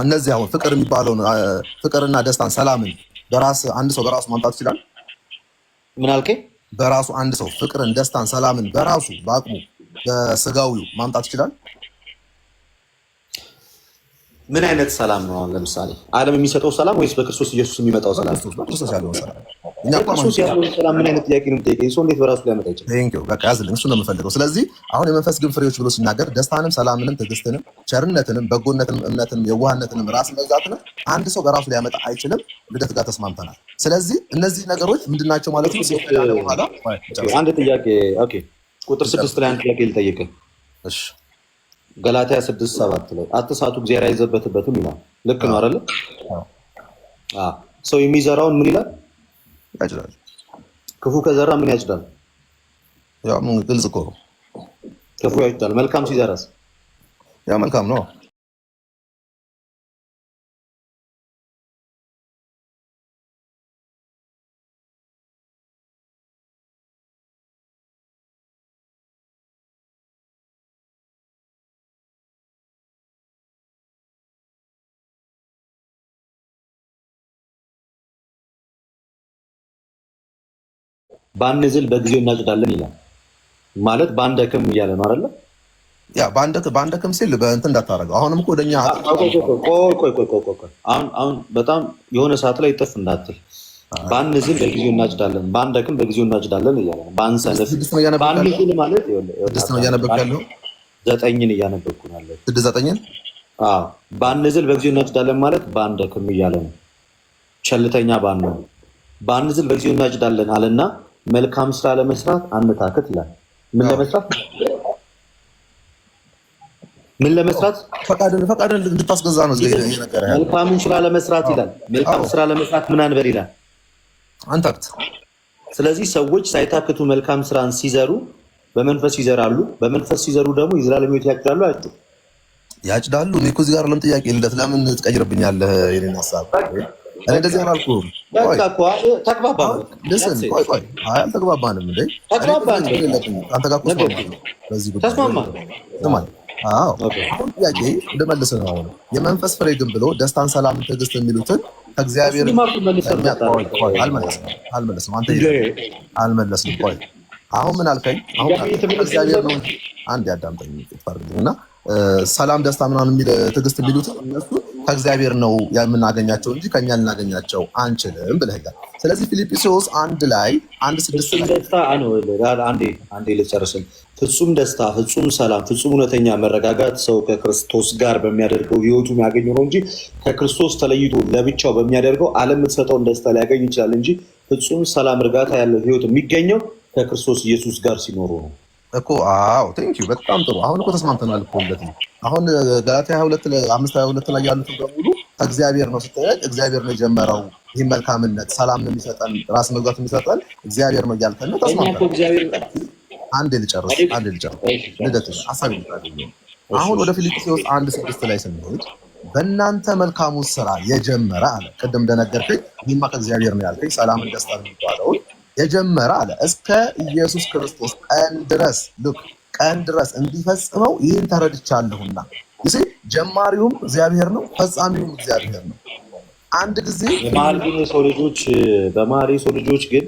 እነዚህ አሁን ፍቅር የሚባለውን ፍቅርና ደስታን፣ ሰላምን በራስ አንድ ሰው በራሱ ማምጣት ይችላል። ምን አልከኝ? በራሱ አንድ ሰው ፍቅርን፣ ደስታን፣ ሰላምን በራሱ በአቅሙ በስጋዊው ማምጣት ይችላል? ምን አይነት ሰላም ነው? አሁን ለምሳሌ ዓለም የሚሰጠው ሰላም ወይስ በክርስቶስ ኢየሱስ የሚመጣው ሰላም? በክርስቶስ ያለውን ሰላም። በክርስቶስ ያለውን ሰላም ምን አይነት ጥያቄ ነው የምጠይቀኝ? ሰው እንዴት በራሱ ሊያመጣ ይችላል? በቃ ያዝልኝ፣ እሱ ነው የምፈልገው። ስለዚህ አሁን የመንፈስ ግን ፍሬዎች ብሎ ሲናገር ደስታንም፣ ሰላምንም፣ ትዕግስትንም፣ ቸርነትንም፣ በጎነትንም፣ እምነትንም፣ የዋህነትንም፣ ራስ መግዛትንም አንድ ሰው በራሱ ሊያመጣ አይችልም። ልደት ጋር ተስማምተናል። ስለዚህ እነዚህ ነገሮች ምንድናቸው ማለት ነው? አንድ ጥያቄ ቁጥር 6 ላይ አንድ ጥያቄ ልጠይቅህ። እሺ ገላትያ 6:7 ላይ አትሳቱ እግዚአብሔር አይዘበትበትም ይላል። ልክ ነው አይደለ? ሰው የሚዘራውን ምን ይላል? ያጭዳል። ክፉ ከዘራ ምን ያጭዳል? ያው ምን ግልጽ እኮ ነው። ክፉ ያጭዳል። መልካም ሲዘራስ? ያው መልካም ነው። ባንዝል በጊዜው እናጭዳለን ይላል። ማለት ባንደክም እያለ ነው አይደለ? ያ ባንደክም ሲል በእንትን እንዳታረገው። አሁንም እኮ ወደኛ ቆይ አሁን በጣም የሆነ ሰዓት ላይ ጥፍ እንዳትል። ባንዝል በጊዜው እናጭዳለን፣ ባንደክም በጊዜው እናጭዳለን እያለ ነው። ባንሰለፍ ባንዝል ማለት ስድስት ነው እያነበብክ ያለው። 9ን እያነበብኩ ነው ያለው። 6:9 ባንዝል በጊዜው እናጭዳለን ማለት ባንደክም እያለ ነው። ቸልተኛ ባንሆን ባንዝል በጊዜው እናጭዳለን አለና መልካም ስራ ለመስራት አንታክት ይላል። ምን ለመስራት ፈቃድን እንድታስገዛ ነው መልካም ስራ ለመስራት ይላል። መልካም ስራ ለመስራት ምን አንበል ይላል? አንታክት። ስለዚህ ሰዎች ሳይታክቱ መልካም ስራን ሲዘሩ በመንፈስ ይዘራሉ። በመንፈስ ሲዘሩ ደግሞ የዘላለም ሕይወት ያጭዳሉ። ያጭዳሉ። እኔ እኮ እዚህ ጋር ለም ጥያቄ ልደት ለምን ትቀይርብኛለህ? የኔን ሀሳብ እኔ እንደዚህ አላልኩም። ተግባባን። ቆይ አልተግባባንም እንዴ? አንተ ጋር በዚህ ጉዳይ አሁን ጥያቄ ልመልስ ነው። አሁን የመንፈስ ፍሬ ግን ብሎ ደስታን፣ ሰላም፣ ትዕግስት የሚሉትን ከእግዚአብሔር አልመለስም። አንተ አልመለስም። ቆይ አሁን ምን አልከኝ? አሁን እግዚአብሔር ነው አንድ ያዳምጠኝ እና ሰላም፣ ደስታ ምናምን የሚል ትዕግስት የሚሉት እነሱ ከእግዚአብሔር ነው የምናገኛቸው እንጂ ከኛ ልናገኛቸው አንችልም ብለኸኛል። ስለዚህ ፊልጵስዩስ 1:6 ደስታ አንዴ ልጨርስል። ፍጹም ደስታ፣ ፍጹም ሰላም፣ ፍጹም እውነተኛ መረጋጋት ሰው ከክርስቶስ ጋር በሚያደርገው ህይወቱ የሚያገኘው ነው እንጂ ከክርስቶስ ተለይቶ ለብቻው በሚያደርገው ዓለም የምትሰጠውን ደስታ ሊያገኝ ይችላል እንጂ ፍጹም ሰላም፣ እርጋታ ያለው ህይወት የሚገኘው ከክርስቶስ ኢየሱስ ጋር ሲኖሩ ነው እኮ። ቴንኪው በጣም ጥሩ። አሁን እኮ ተስማምተናል እኮ እንደዚህ። አሁን ገላትያ 5:22 ላይ ያሉት በሙሉ ከእግዚአብሔር ነው ስትጠየቅ እግዚአብሔር ነው የጀመረው። ይህ መልካምነት፣ ሰላም ነው የሚሰጠን፣ ራስ መግዛት የሚሰጠን እግዚአብሔር ነው እያልከን ነው። ተስማምተናል። አንዴ ልጨርስ ልደት ሀሳብ ይታገኝ። አሁን ወደ ፊልጵስዩስ 1:6 ላይ ስንሄድ በእናንተ መልካሙ ስራ የጀመረ አለ። ቅድም እንደነገርከኝ እኔማ ከእግዚአብሔር ነው ያልከኝ ሰላምን፣ ደስታ የሚባለውን የጀመረ አለ እስከ ኢየሱስ ክርስቶስ ቀን ድረስ እንዲፈጽመው ይህን ተረድቻለሁና። ጀማሪውም እግዚአብሔር ነው፣ ፈጻሚውም እግዚአብሔር ነው። አንድ ጊዜ በመሀል የሰው ልጆች ግን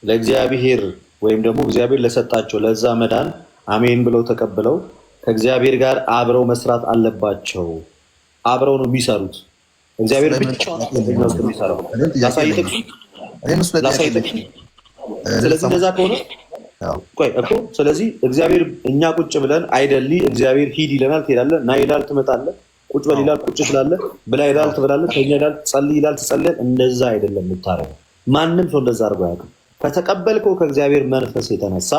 ለእግዚአብሔር ወይም ደግሞ እግዚአብሔር ለሰጣቸው ለዛ መዳን አሜን ብለው ተቀብለው ከእግዚአብሔር ጋር አብረው መስራት አለባቸው። አብረው ነው የሚሰሩት። እግዚአብሔር ብቻውን ነው የሚሰራው። ስለዚህ እንደዛ ከሆነ ስለዚህ እግዚአብሔር እኛ ቁጭ ብለን አይደሊ እግዚአብሔር ሂድ ይለናል፣ ትሄዳለህ፣ ና ይላል፣ ትመጣለህ፣ ቁጭ በል ይላል፣ ቁጭ ትላለህ፣ ብላ ይላል፣ ትበላለህ፣ ተኛ ይላል፣ ጸልይ ይላል፣ ትጸልያለህ። እንደዛ አይደለም የምታረገው። ማንም ሰው እንደዛ አድርጎ አያውቅም። ከተቀበልከው ከእግዚአብሔር መንፈስ የተነሳ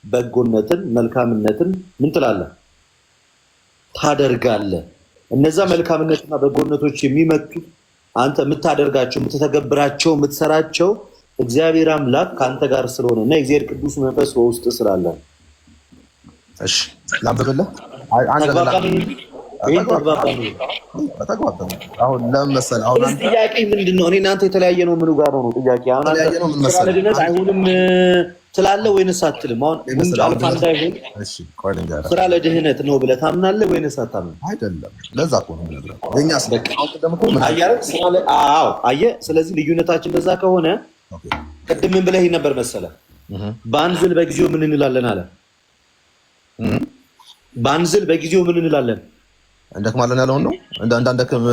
በጎነትን፣ መልካምነትን ምን ትላለህ? ታደርጋለህ። እነዛ መልካምነትና በጎነቶች የሚመጡት አንተ የምታደርጋቸው፣ የምትተገብራቸው፣ የምትሰራቸው እግዚአብሔር አምላክ ከአንተ ጋር ስለሆነ እና የእግዚአብሔር ቅዱስ መንፈስ በውስጥ ስላለ። እሺ ላንብብልህ። አሁን ለምን መሰለህ? አሁን ጥያቄ ምንድን ነው? እኔ እናንተ የተለያየ ነው። ምኑ ጋር ነው ጥያቄ? አሁን ድነት አይሁንም ትላለህ ወይንስ አትልም? አሁን አልፋ እንዳይሆን ስራ ለድህነት ነው ብለህ ታምናለህ ወይንስ አታምንም? አይደለም። ለዛ እኮ ነው የምነግርህ። አየህ። ስለዚህ ልዩነታችን እንደዛ ከሆነ ቅድም ምን ብለህ ነበር መሰለህ? ባንዝል በጊዜው ምን እንላለን አለ። ባንዝል በጊዜው ምን እንላለን? እንደክማለን ያለውን ነው እንዳንደክም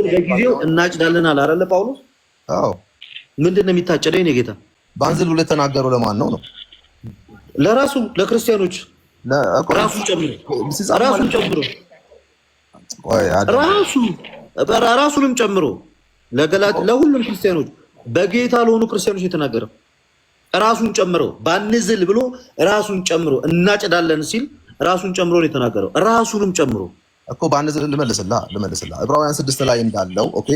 በጊዜው እናጭዳለን አለ አይደለ ጳውሎስ? አዎ ምንድን ነው የሚታጨደው? የእኔ ጌታ ባንዝል ብሎ የተናገረው ለማን ነው? ለራሱ ለክርስቲያኖች ራሱን ጨምሮ ራሱንም ጨምሮ ለሁሉም ክርስቲያኖች በጌታ ለሆኑ ክርስቲያኖች የተናገረው ራሱን ጨምሮ ባንዝል ብሎ ራሱን ጨምሮ እናጭዳለን ሲል ራሱን ጨምሮ ነው የተናገረው። ራሱንም ጨምሮ እኮ ባንዝል ልመልስላ ዕብራውያን 6 ላይ እንዳለው ኦኬ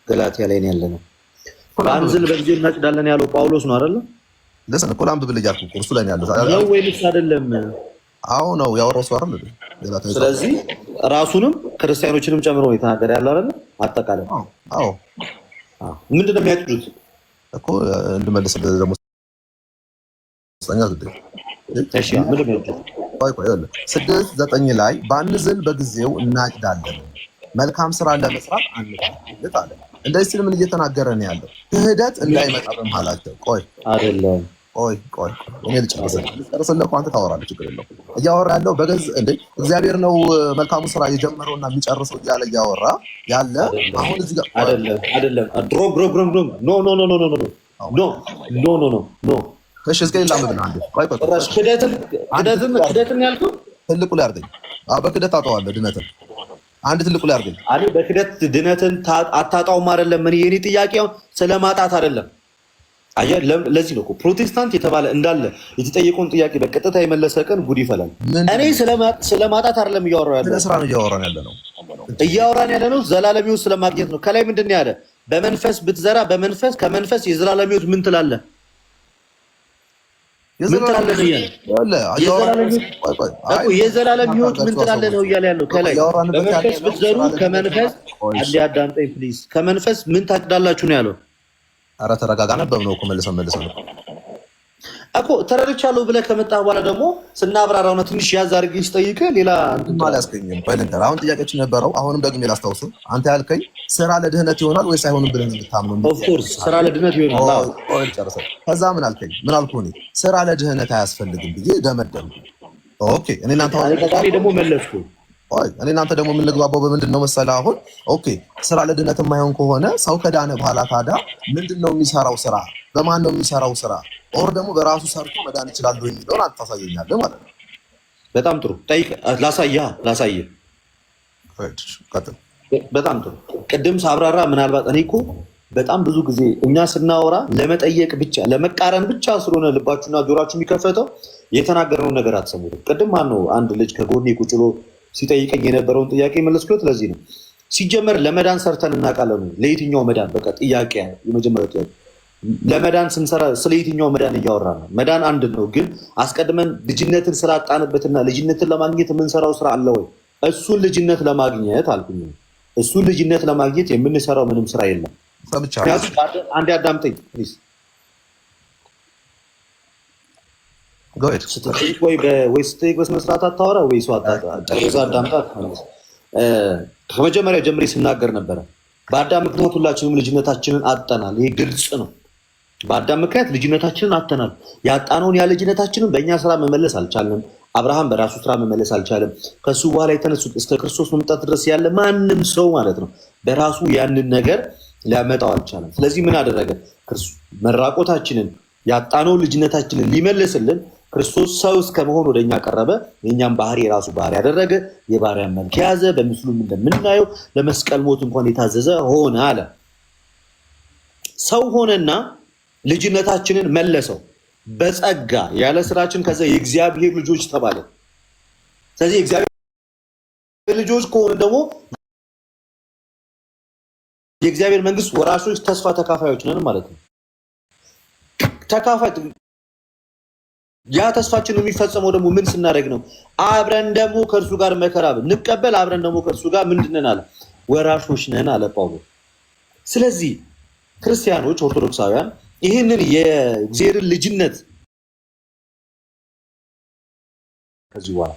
ገላትያ ላይ ነው ያለነው። ባንዝል በጊዜ እናጭዳለን ያለው ጳውሎስ ነው አይደለ? ለሰን እኮ ላምብ ብለህ ያልኩህ እርሱ ላይ ነው ያለው ነው ወይስ አይደለም? አዎ ነው ያወራው ሰው አይደል? ስለዚህ ራሱንም ክርስቲያኖችንም ጨምሮ ነው የተናገረ ያለው አይደል? አጠቃላይ አዎ ምንድን ነው የሚያጭዱት እኮ እንድመልስልህ ደግሞ እሺ ምንድን ነው 6:9 ላይ ባንዝል በጊዜው እናጭዳለን መልካም ስራ ለመስራት አንታገል አለ። እንደዚህ ሲል ምን እየተናገረ ነው ያለው? ክህደት እንዳይመጣ በመሃላቸው ቆይ እኔ ልጨርስልህ አንተ ታወራለህ፣ ችግር የለውም። እያወራ ያለው በገዝ እንደ እግዚአብሔር ነው መልካሙ ስራ የጀመረውና የሚጨርሰው እያለ እያወራ ያለ አሁን እዚህ ጋር አይደለም ኖ እሺ እስከ ሌላ ምን አንዴ ክህደትን ያልኩህ ትልቁ ላይ አድርገኝ። በክህደት ታጠዋለህ ድነትን አንድ ትልቁ ላይ አድርገኝ። አኔ በክህደት ድነትን አታጣውም አይደለም። ምን የኔ ጥያቄው ስለማጣት አይደለም። አየህ ለዚህ ነው ፕሮቴስታንት የተባለ እንዳለ የተጠየቀውን ጥያቄ በቀጥታ የመለሰ ቀን ጉድ ይፈላል። እኔ ስለማጣት አይደለም እያወራን ያለነው ዘላለም ሕይወት ስለማግኘት ነው። ከላይ ምንድን ነው ያለ? በመንፈስ ብትዘራ በመንፈስ ከመንፈስ የዘላለም ሕይወት ምን ትላለህ? የዘላለም ሕይወት ምን ትላለህ ነው እያለ ያለው። ከላይ በመንፈስ ብትዘሩ ከመንፈስ አንዴ አዳምጠኝ ፕሊዝ። ከመንፈስ ምን ታጭዳላችሁ ነው ያለው። ኧረ ተረጋጋ። ነበር ነው እኮ መልሰን እኮ ተረድቻለሁ ብለህ ከመጣህ በኋላ ደግሞ ስናብራራው ነው ትንሽ ያዝ አድርጌ ስጠይቅህ ሌላ አላስገኝም። አሁን ጥያቄያችን ነበረው። አሁንም ደግሜ ላስታውስህ። አንተ ያልከኝ ስራ ለድህነት ይሆናል ወይስ አይሆንም ብለህ የምታምነው? ኦፍኮርስ ስራ ለድህነት ይሆናል። ከዛ ምን አልከኝ? ምን አልኩህ? እኔ ስራ ለድህነት አያስፈልግም ብዬ ደመደምኩ። ኦኬ እኔ እናንተ ደግሞ መለስኩ። እኔ እናንተ ደግሞ የምንግባባው በምንድን ነው መሰለህ? አሁን ኦኬ ስራ ለድህነት የማይሆን ከሆነ ሰው ከዳነ በኋላ ታዲያ ምንድን ነው የሚሰራው ስራ? በማን ነው የሚሰራው ስራ? ኦር ደግሞ በራሱ ሰርቶ መዳን ይችላል ወይ የሚለውን አንተ ታሳየኛለህ ማለት ነው። በጣም ጥሩ ጠይቅ። ላሳየህ። በጣም ጥሩ። ቅድም ሳብራራ ምናልባት እኔ እኮ በጣም ብዙ ጊዜ እኛ ስናወራ ለመጠየቅ ብቻ ለመቃረን ብቻ ስለሆነ ልባችሁና ጆሯችሁ የሚከፈተው የተናገርነውን ነገር አትሰሙትም። ቅድም ማነው አንድ ልጅ ከጎኔ ቁጭ ብሎ ሲጠይቀኝ የነበረውን ጥያቄ መለስኩት። ለዚህ ነው ሲጀመር ለመዳን ሰርተን እናውቃለን። ለየትኛው መዳን? በቃ ጥያቄ የመጀመሪያ ጥያቄ ለመዳን ስንሰራ ስለ የትኛው መዳን እያወራ ነው? መዳን አንድ ነው፣ ግን አስቀድመን ልጅነትን ስላጣንበትና ልጅነትን ለማግኘት የምንሰራው ስራ አለ ወይ? እሱን ልጅነት ለማግኘት አልኩኝ። እሱን ልጅነት ለማግኘት የምንሰራው ምንም ስራ የለም። አንዴ አዳምጠኝ ፕሊዝ። ስትጠይቅ ወይ ስትጠይቅ በስነ ስርዓት አታወራ ወይ ሰው ጨርሳ አዳምጣት። ከመጀመሪያ ጀምሬ ስናገር ነበረ። በአዳም ምክንያት ሁላችንም ልጅነታችንን አጥተናል። ይሄ ግልጽ ነው። በአዳም ምክንያት ልጅነታችንን አጥተናል። ያጣነውን ያ ልጅነታችንን በእኛ ስራ መመለስ አልቻልንም። አብርሃም በራሱ ስራ መመለስ አልቻለም። ከሱ በኋላ የተነሱት እስከ ክርስቶስ መምጣት ድረስ ያለ ማንም ሰው ማለት ነው በራሱ ያንን ነገር ሊያመጣው አልቻለም። ስለዚህ ምን አደረገ? መራቆታችንን ያጣነውን ልጅነታችንን ሊመልስልን ክርስቶስ ሰው እስከ መሆን ወደኛ ቀረበ። የኛም ባህሪ የራሱ ባህሪ ያደረገ፣ የባሪያን መልክ ያዘ፣ በምስሉም እንደምናየው ለመስቀል ሞት እንኳን የታዘዘ ሆነ አለ። ሰው ሆነና ልጅነታችንን መለሰው በጸጋ ያለ ስራችን። ከዛ የእግዚአብሔር ልጆች ተባለ። ስለዚህ የእግዚአብሔር ልጆች ከሆነ ደግሞ የእግዚአብሔር መንግስት ወራሾች፣ ተስፋ ተካፋዮች ነን ማለት ነው። ተካፋይ ያ ተስፋችን የሚፈጸመው ደግሞ ምን ስናደርግ ነው? አብረን ደግሞ ከእርሱ ጋር መከራ እንቀበል፣ አብረን ደግሞ ከእርሱ ጋር ምንድን ነን አለ? ወራሾች ነን አለ ጳውሎስ። ስለዚህ ክርስቲያኖች፣ ኦርቶዶክሳውያን ይህንን የእግዚአብሔርን ልጅነት ከዚህ በኋላ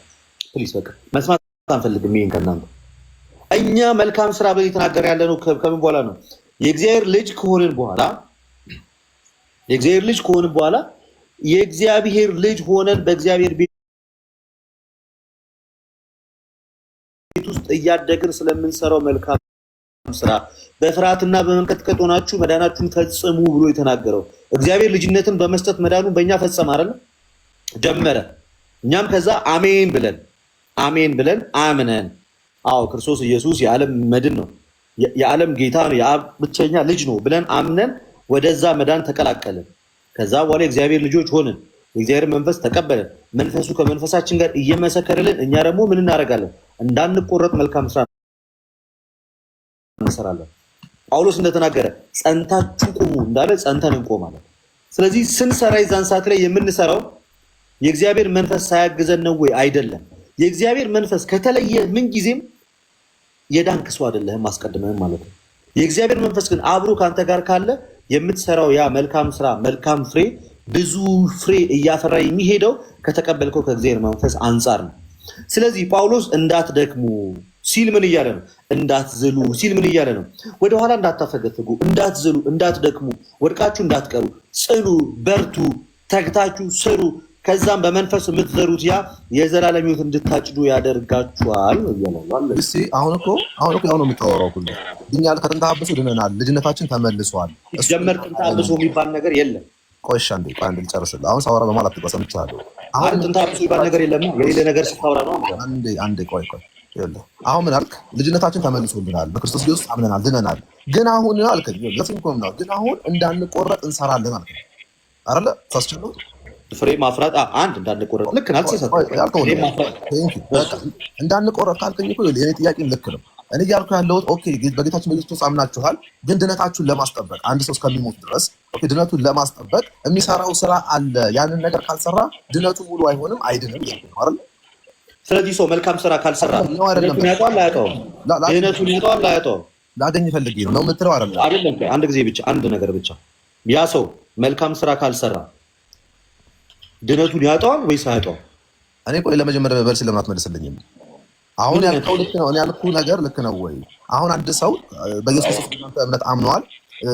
ፕሊስ በቃ መስማት አንፈልግም። ይሄን ከእናንተ እኛ መልካም ስራ ብለን የተናገረ ያለ ነው። ከምን በኋላ ነው? የእግዚአብሔር ልጅ ከሆንን በኋላ የእግዚአብሔር ልጅ ከሆነ በኋላ የእግዚአብሔር ልጅ ሆነን በእግዚአብሔር ቤት ውስጥ እያደግን ስለምንሰራው መልካም ስራ በፍርሃትና በመንቀጥቀጥ ሆናችሁ መዳናችሁን ፈጽሙ ብሎ የተናገረው እግዚአብሔር ልጅነትን በመስጠት መዳኑን በእኛ ፈጸመ አይደል? ጀመረ። እኛም ከዛ አሜን ብለን አምነን አዎ ክርስቶስ ኢየሱስ የዓለም መድን ነው፣ የዓለም ጌታ ነው፣ የአብ ብቸኛ ልጅ ነው ብለን አምነን ወደዛ መዳን ተቀላቀልን። ከዛ በኋላ የእግዚአብሔር ልጆች ሆንን። የእግዚአብሔር መንፈስ ተቀበለን። መንፈሱ ከመንፈሳችን ጋር እየመሰከረልን እኛ ደግሞ ምን እናደርጋለን? እንዳንቆረጥ መልካም ስራ እንሰራለን። ጳውሎስ እንደተናገረ ጸንታችሁ ቁሙ እንዳለ ጸንተን እንቆማለን። ስለዚህ ስንሰራ የዛን ሰዓት ላይ የምንሰራው የእግዚአብሔር መንፈስ ሳያግዘን ነው ወይ? አይደለም። የእግዚአብሔር መንፈስ ከተለየ ምን ጊዜም የዳንክ ሰው አይደለህም አስቀድመህም ማለት ነው። የእግዚአብሔር መንፈስ ግን አብሮ ካንተ ጋር ካለ የምትሰራው ያ መልካም ስራ መልካም ፍሬ ብዙ ፍሬ እያፈራ የሚሄደው ከተቀበልከው ከእግዚአብሔር መንፈስ አንጻር ነው። ስለዚህ ጳውሎስ እንዳትደክሙ ሲል ምን እያለ ነው? እንዳትዝሉ ሲል ምን እያለ ነው? ወደኋላ እንዳታፈገፍጉ፣ እንዳትዝሉ፣ እንዳትደክሙ፣ ወድቃችሁ እንዳትቀሩ፣ ጽኑ፣ በርቱ፣ ተግታችሁ ስሩ። ከዛም በመንፈስ የምትዘሩት ያ የዘላለም ሕይወት እንድታጭዱ ያደርጋችኋል እያለ አሁን እኮ ያው ነው የምታወራው ሁሉ እኛ ከጥንተ አብሶ ድነናል፣ ልጅነታችን ተመልሷል። ጀመር ጥንተ አብሶ የሚባል ነገር የለም። ቆይ አንዴ ልጨርስልህ። አሁን ሳወራ በማለት ሰምቻለሁ። አሁን ጥንተ አብሶ የሚባል ነገር የለም። የሌለ ነገር ስታወራ ነው። አንዴ ቆይ አሁን ምን አልክ? ልጅነታችን ተመልሶልናል፣ በክርስቶስ ኢየሱስ አምነናል፣ ድነናል። ግን አሁን አልክ ግን አሁን እንዳንቆረጥ እንሰራለን አልክ አይደለ? ታስችለው ፍሬ ማፍራት አንድ እንዳንቆረጥ ልክ ነው። እንዳንቆረጥ ካልከኝ እኮ የኔ ጥያቄ ልክ ነው። እኔ እያልኩ ያለሁት ኦኬ በጌታችን በኢየሱስ አምናችኋል፣ ግን ድነታችሁን ለማስጠበቅ አንድ ሰው እስከሚሞት ድረስ ኦኬ ድነቱን ለማስጠበቅ የሚሰራው ስራ አለ። ያንን ነገር ካልሰራ ድነቱ ሙሉ አይሆንም፣ አይድንም አይደል? ስለዚህ ሰው መልካም ስራ ካልሰራ ድነቱን ያጣዋል አያጣውም? ድነቱን ያጣዋል አያጣውም? ላገኝ ፈልጌ ነው የምትለው አይደለም? አይደለም። አንድ ጊዜ ብቻ አንድ ነገር ብቻ ያ ሰው መልካም ስራ ካልሰራ ድነቱን ያጣዋል ወይስ አያጣውም? እኔ ቆይ ለመጀመሪያ በርስ ለምን አትመልስልኝም? አሁን ያልከው ልክ ነው። እኔ ያልኩህ ነገር ልክ ነው ወይ? አሁን አንድ ሰው በኢየሱስ ክርስቶስ እምነት አምኗል፣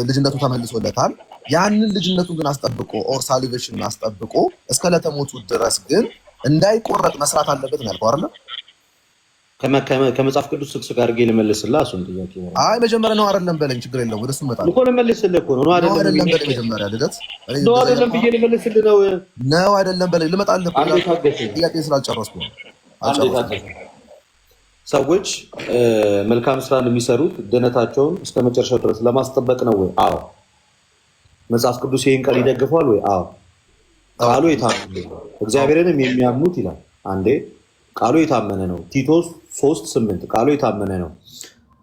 ልጅነቱ ተመልሶለታል። ያንን ልጅነቱን ግን አስጠብቆ ኦር ሳሊቬሽን አስጠብቆ እስከ ለተሞቱ ድረስ ግን እንዳይቆረጥ መስራት አለበት ነው ያልከው አይደል? ከመጽሐፍ ቅዱስ ስቅስቅ አድርጌ ልመልስልህ እሱን ጥያቄ ነው። አይ መጀመሪያ ነው አይደለም በለኝ፣ ችግር የለውም ወደሱ እመጣለሁ እኮ ልመልስልህ እኮ ነው። አይደለም በለኝ መጀመሪያ ልደት ነው አይደለም ብዬ ልመልስልህ ነው አይደለም በለኝ ልመጣልህ እኮ ጥያቄ ስላልጨረስኩ ነው። ሰዎች መልካም ስራን የሚሰሩት ድነታቸውን እስከ መጨረሻው ድረስ ለማስጠበቅ ነው ወይ? አዎ። መጽሐፍ ቅዱስ ይህን ቃል ይደግፈዋል ወይ? አዎ። ቃሉ የታመነ ነው እግዚአብሔርንም የሚያምኑት ይላል። አንዴ ቃሉ የታመነ ነው። ቲቶስ 3:8 ቃሉ የታመነ ነው።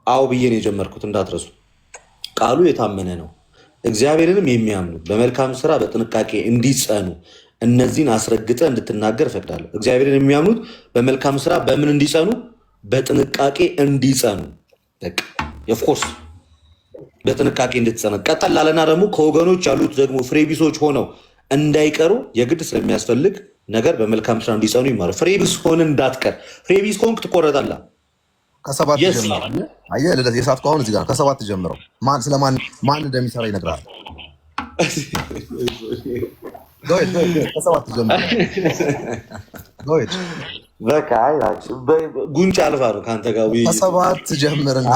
አዎ ብዬ ነው የጀመርኩት እንዳትረሱ። ቃሉ የታመነ ነው እግዚአብሔርንም የሚያምኑት በመልካም ስራ በጥንቃቄ እንዲጸኑ እነዚህን አስረግጠ እንድትናገር እፈቅዳለሁ። እግዚአብሔርን የሚያምኑት በመልካም ስራ በምን እንዲጸኑ? በጥንቃቄ እንዲጸኑ። ኦፍኮርስ በጥንቃቄ እንድትጸኑ ቀጠል አለና ደግሞ ከወገኖች ያሉት ደግሞ ፍሬቢሶች ሆነው እንዳይቀሩ የግድ ስለሚያስፈልግ ነገር በመልካም ስራ እንዲጸኑ ይማሩ። ፍሬቢስ ሆነ እንዳትቀር። ፍሬቢስ ሆንክ ትቆረጣለህ። ከሰባት ጀምረው አየህ ልደት የሳትኩ አሁን እዚህ ጋር ከሰባት ጀምረው ማን እንደሚሰራ ይነግራል። ከሰባት ጀምረው በቃ ጉንጭ አልፋ ነው ከአንተ ጋር ከሰባት ጀምርና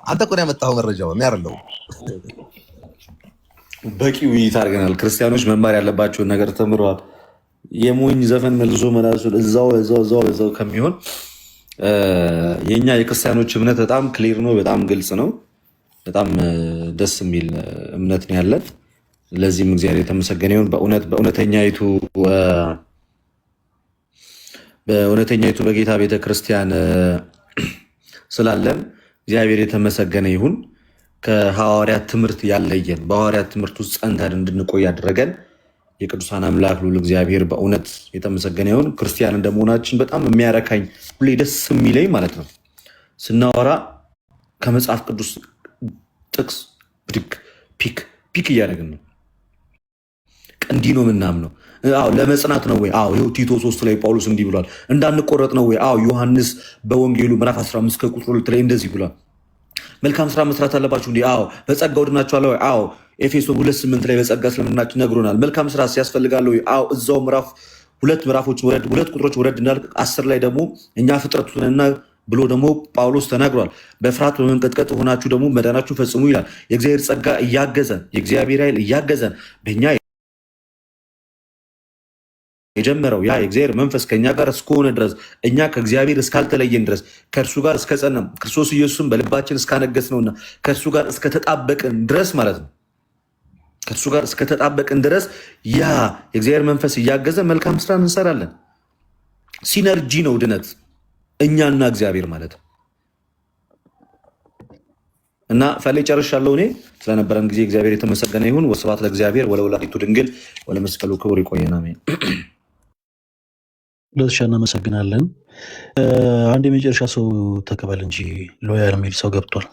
አንተ እኮ ነው ያመጣኸው መረጃው እኔ አይደለሁም። በቂ ውይይት አድርገናል። ክርስቲያኖች መማር ያለባቸውን ነገር ተምረዋል። የሞኝ ዘፈን መልሶ መላሱ እዛው ከሚሆን የኛ የክርስቲያኖች እምነት በጣም ክሊር ነው፣ በጣም ግልጽ ነው፣ በጣም ደስ የሚል እምነት ነው ያለን። ለዚህም እግዚአብሔር የተመሰገነ ይሁን። በእውነተኛይቱ በጌታ ቤተክርስቲያን ስላለን እግዚአብሔር የተመሰገነ ይሁን። ከሐዋርያት ትምህርት ያለየን በሐዋርያት ትምህርት ውስጥ ጸንተን እንድንቆይ ያደረገን የቅዱሳን አምላክ ልዑል እግዚአብሔር በእውነት የተመሰገነ ይሁን። ክርስቲያን እንደመሆናችን በጣም የሚያረካኝ ሁሌ ደስ የሚለኝ ማለት ነው ስናወራ ከመጽሐፍ ቅዱስ ጥቅስ ብድግ ፒክ እያደረግን ነው። እንዲህ ነው ምናምነው። አዎ ለመጽናት ነው ወይ? አዎ ይኸው ቲቶ 3 ላይ ጳውሎስ እንዲህ ብሏል። እንዳንቆረጥ ነው ወይ? አዎ ዮሐንስ በወንጌሉ ምዕራፍ 15 ከቁጥር 2 ላይ እንደዚህ ብሏል። መልካም ስራ መስራት አለባችሁ እንዴ? አዎ። በጸጋው ድናችኋል ወይ? አዎ። ኤፌሶን 2:8 ላይ በጸጋ ስለምናችሁ ነግሮናል። መልካም ስራ ያስፈልጋል ወይ? አዎ። እዛው ምዕራፍ 2 ምዕራፎች ወረድ 2 ቁጥሮች ወረድ እንዳልክ 10 ላይ ደግሞ እኛ ፍጥረቱንና ብሎ ደግሞ ጳውሎስ ተናግሯል። በፍርሃት በመንቀጥቀጥ ሆናችሁ ደግሞ መዳናችሁ ፈጽሙ ይላል። የእግዚአብሔር ጸጋ እያገዘን የእግዚአብሔር ኃይል እያገዘን በእኛ የጀመረው ያ የእግዚአብሔር መንፈስ ከእኛ ጋር እስከሆነ ድረስ እኛ ከእግዚአብሔር እስካልተለየን ድረስ ከእርሱ ጋር እስከጸናም ክርስቶስ ኢየሱስን በልባችን እስካነገስ ነውና ከእርሱ ጋር እስከተጣበቅን ድረስ ማለት ነው። ከእርሱ ጋር እስከተጣበቅን ድረስ ያ የእግዚአብሔር መንፈስ እያገዘ መልካም ስራ እንሰራለን። ሲነርጂ ነው ድነት እኛና እግዚአብሔር ማለት ነው። እና ፈሌ ጨርሻለሁ። እኔ ስለነበረን ጊዜ እግዚአብሔር የተመሰገነ ይሁን። ወስብሐት ለእግዚአብሔር ወለወላዲቱ ድንግል ወለመስቀሉ ክቡር። ይቆየን። አሜን። ለሻ እናመሰግናለን። አንድ የመጨረሻ ሰው ተቀበል እንጂ ሎያል የሚል ሰው ገብቷል።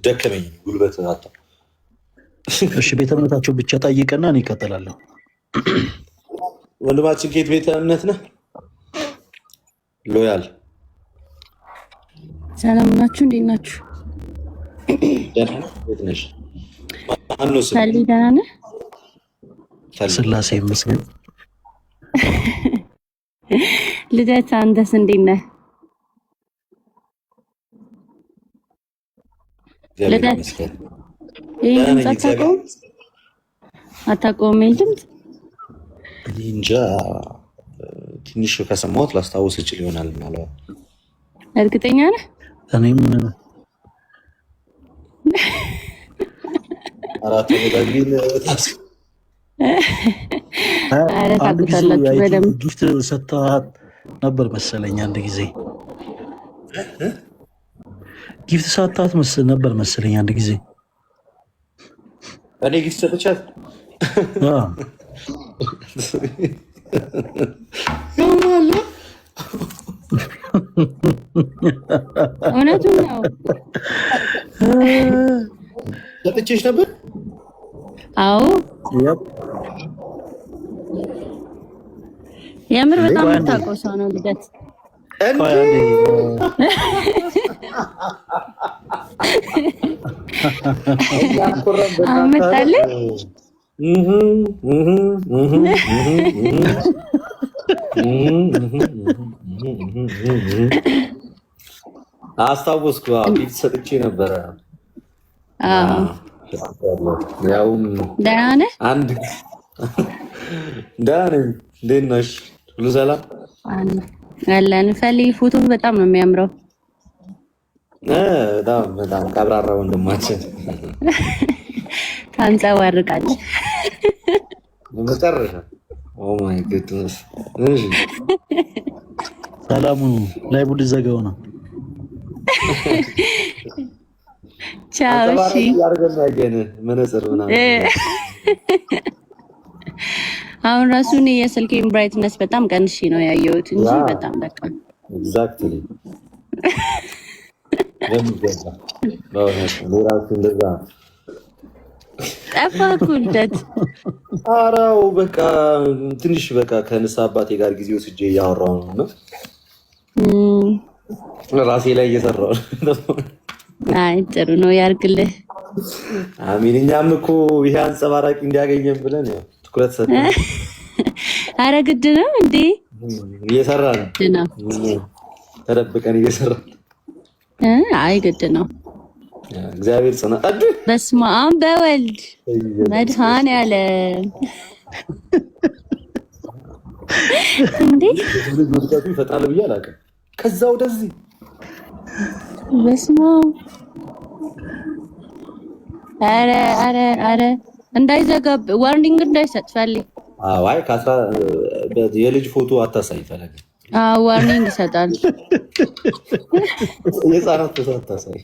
ደከመኝ ጉልበት አጣ። እሺ ቤተ እምነታቸው ብቻ ጠይቀና እኔ እቀጥላለሁ። ወንድማችን ጌት ቤተ እምነት ነህ? ሎያል ሰላም ናችሁ? እንዴት ናችሁ? ደህና ነሽ? ማነው ስም? ሰሊ ደህና ነህ? ስላሴ ይመስገን። ልደት አንተስ እንዴት ነህ? ልደት ይህን ድምፅ አታውቀውም? አታውቀውም? ይህን ድምፅ እንጃ ትንሽ ከሰማሁት ላስታውስ እችል ይሆናል። ማለት እርግጠኛ ነህ? እኔም አራት ወዳጅን ኧረ ታውቁታላችሁ በደምብ። ጊፍት ሰጥተሃት ነበር መሰለኝ አንድ ጊዜ ጊፍት ሰጥተሃት ነበር መሰለኝ አንድ ጊዜ። እኔ ጊፍት ሰጥቻት እውነቱን ነው። ሰጥቼሽ ነበር? አዎ የምር በጣም የምታውቀው ሰው ነው ልደት። አመጣልህ አስታወስኩ። ፊት ሰጥቼ ነበረ። ያውም ደህና ነህ? አንድ ደህና ነኝ። እንዴት ነሽ? ሁሉ ሰላም አለን። ፈልይ ፎቶ በጣም ነው የሚያምረው። በጣም በጣም ቀብራራ ወንድማችን ታንጸባርቃለህ። መጨረሻ ኦ ማይ ጉድነስ። ሰላሙ ላይ ቡድ ዘጋው ነው። ቻው። እሺ መነጽር ምናምን አሁን ራሱን የስልኬን ብራይትነስ በጣም ቀንሼ ነው ያየሁት እንጂ በጣም በቃ ኤግዛክትሊ ለምንገዛ ለራሱ እንደዛ ጠፋኩ ልደት። አራው በቃ ትንሽ በቃ ከንሳ አባቴ ጋር ጊዜ ወስጄ እያወራሁ ነው ራሴ ላይ እየሰራሁ ነው። አይ ጥሩ ነው ያርግልህ። አሚን። እኛም እኮ ይሄ አንጸባራቂ እንዲያገኘን ብለን ያው ትኩረት ሰጥተን አረ ግድ ነው እንዴ እየሰራን ነው። ተደብቀን እየሰራን አይ ግድ ነው። እግዚአብሔር ጽና አድ በስመ አብ በወልድ መድኃኔዓለም እንዴ ወድቀቱ ይፈጣል ብዬ አላውቅም። ከዛ ወደዚህ በስመ አብ አረ እንዳይዘጋብ ዋርኒንግ እንዳይሰጥ ፈልግ። አይ የልጅ ፎቶ አታሳይ ፈለግ። ዋርኒንግ ይሰጣል። የህፃናት ፎቶ አታሳይ።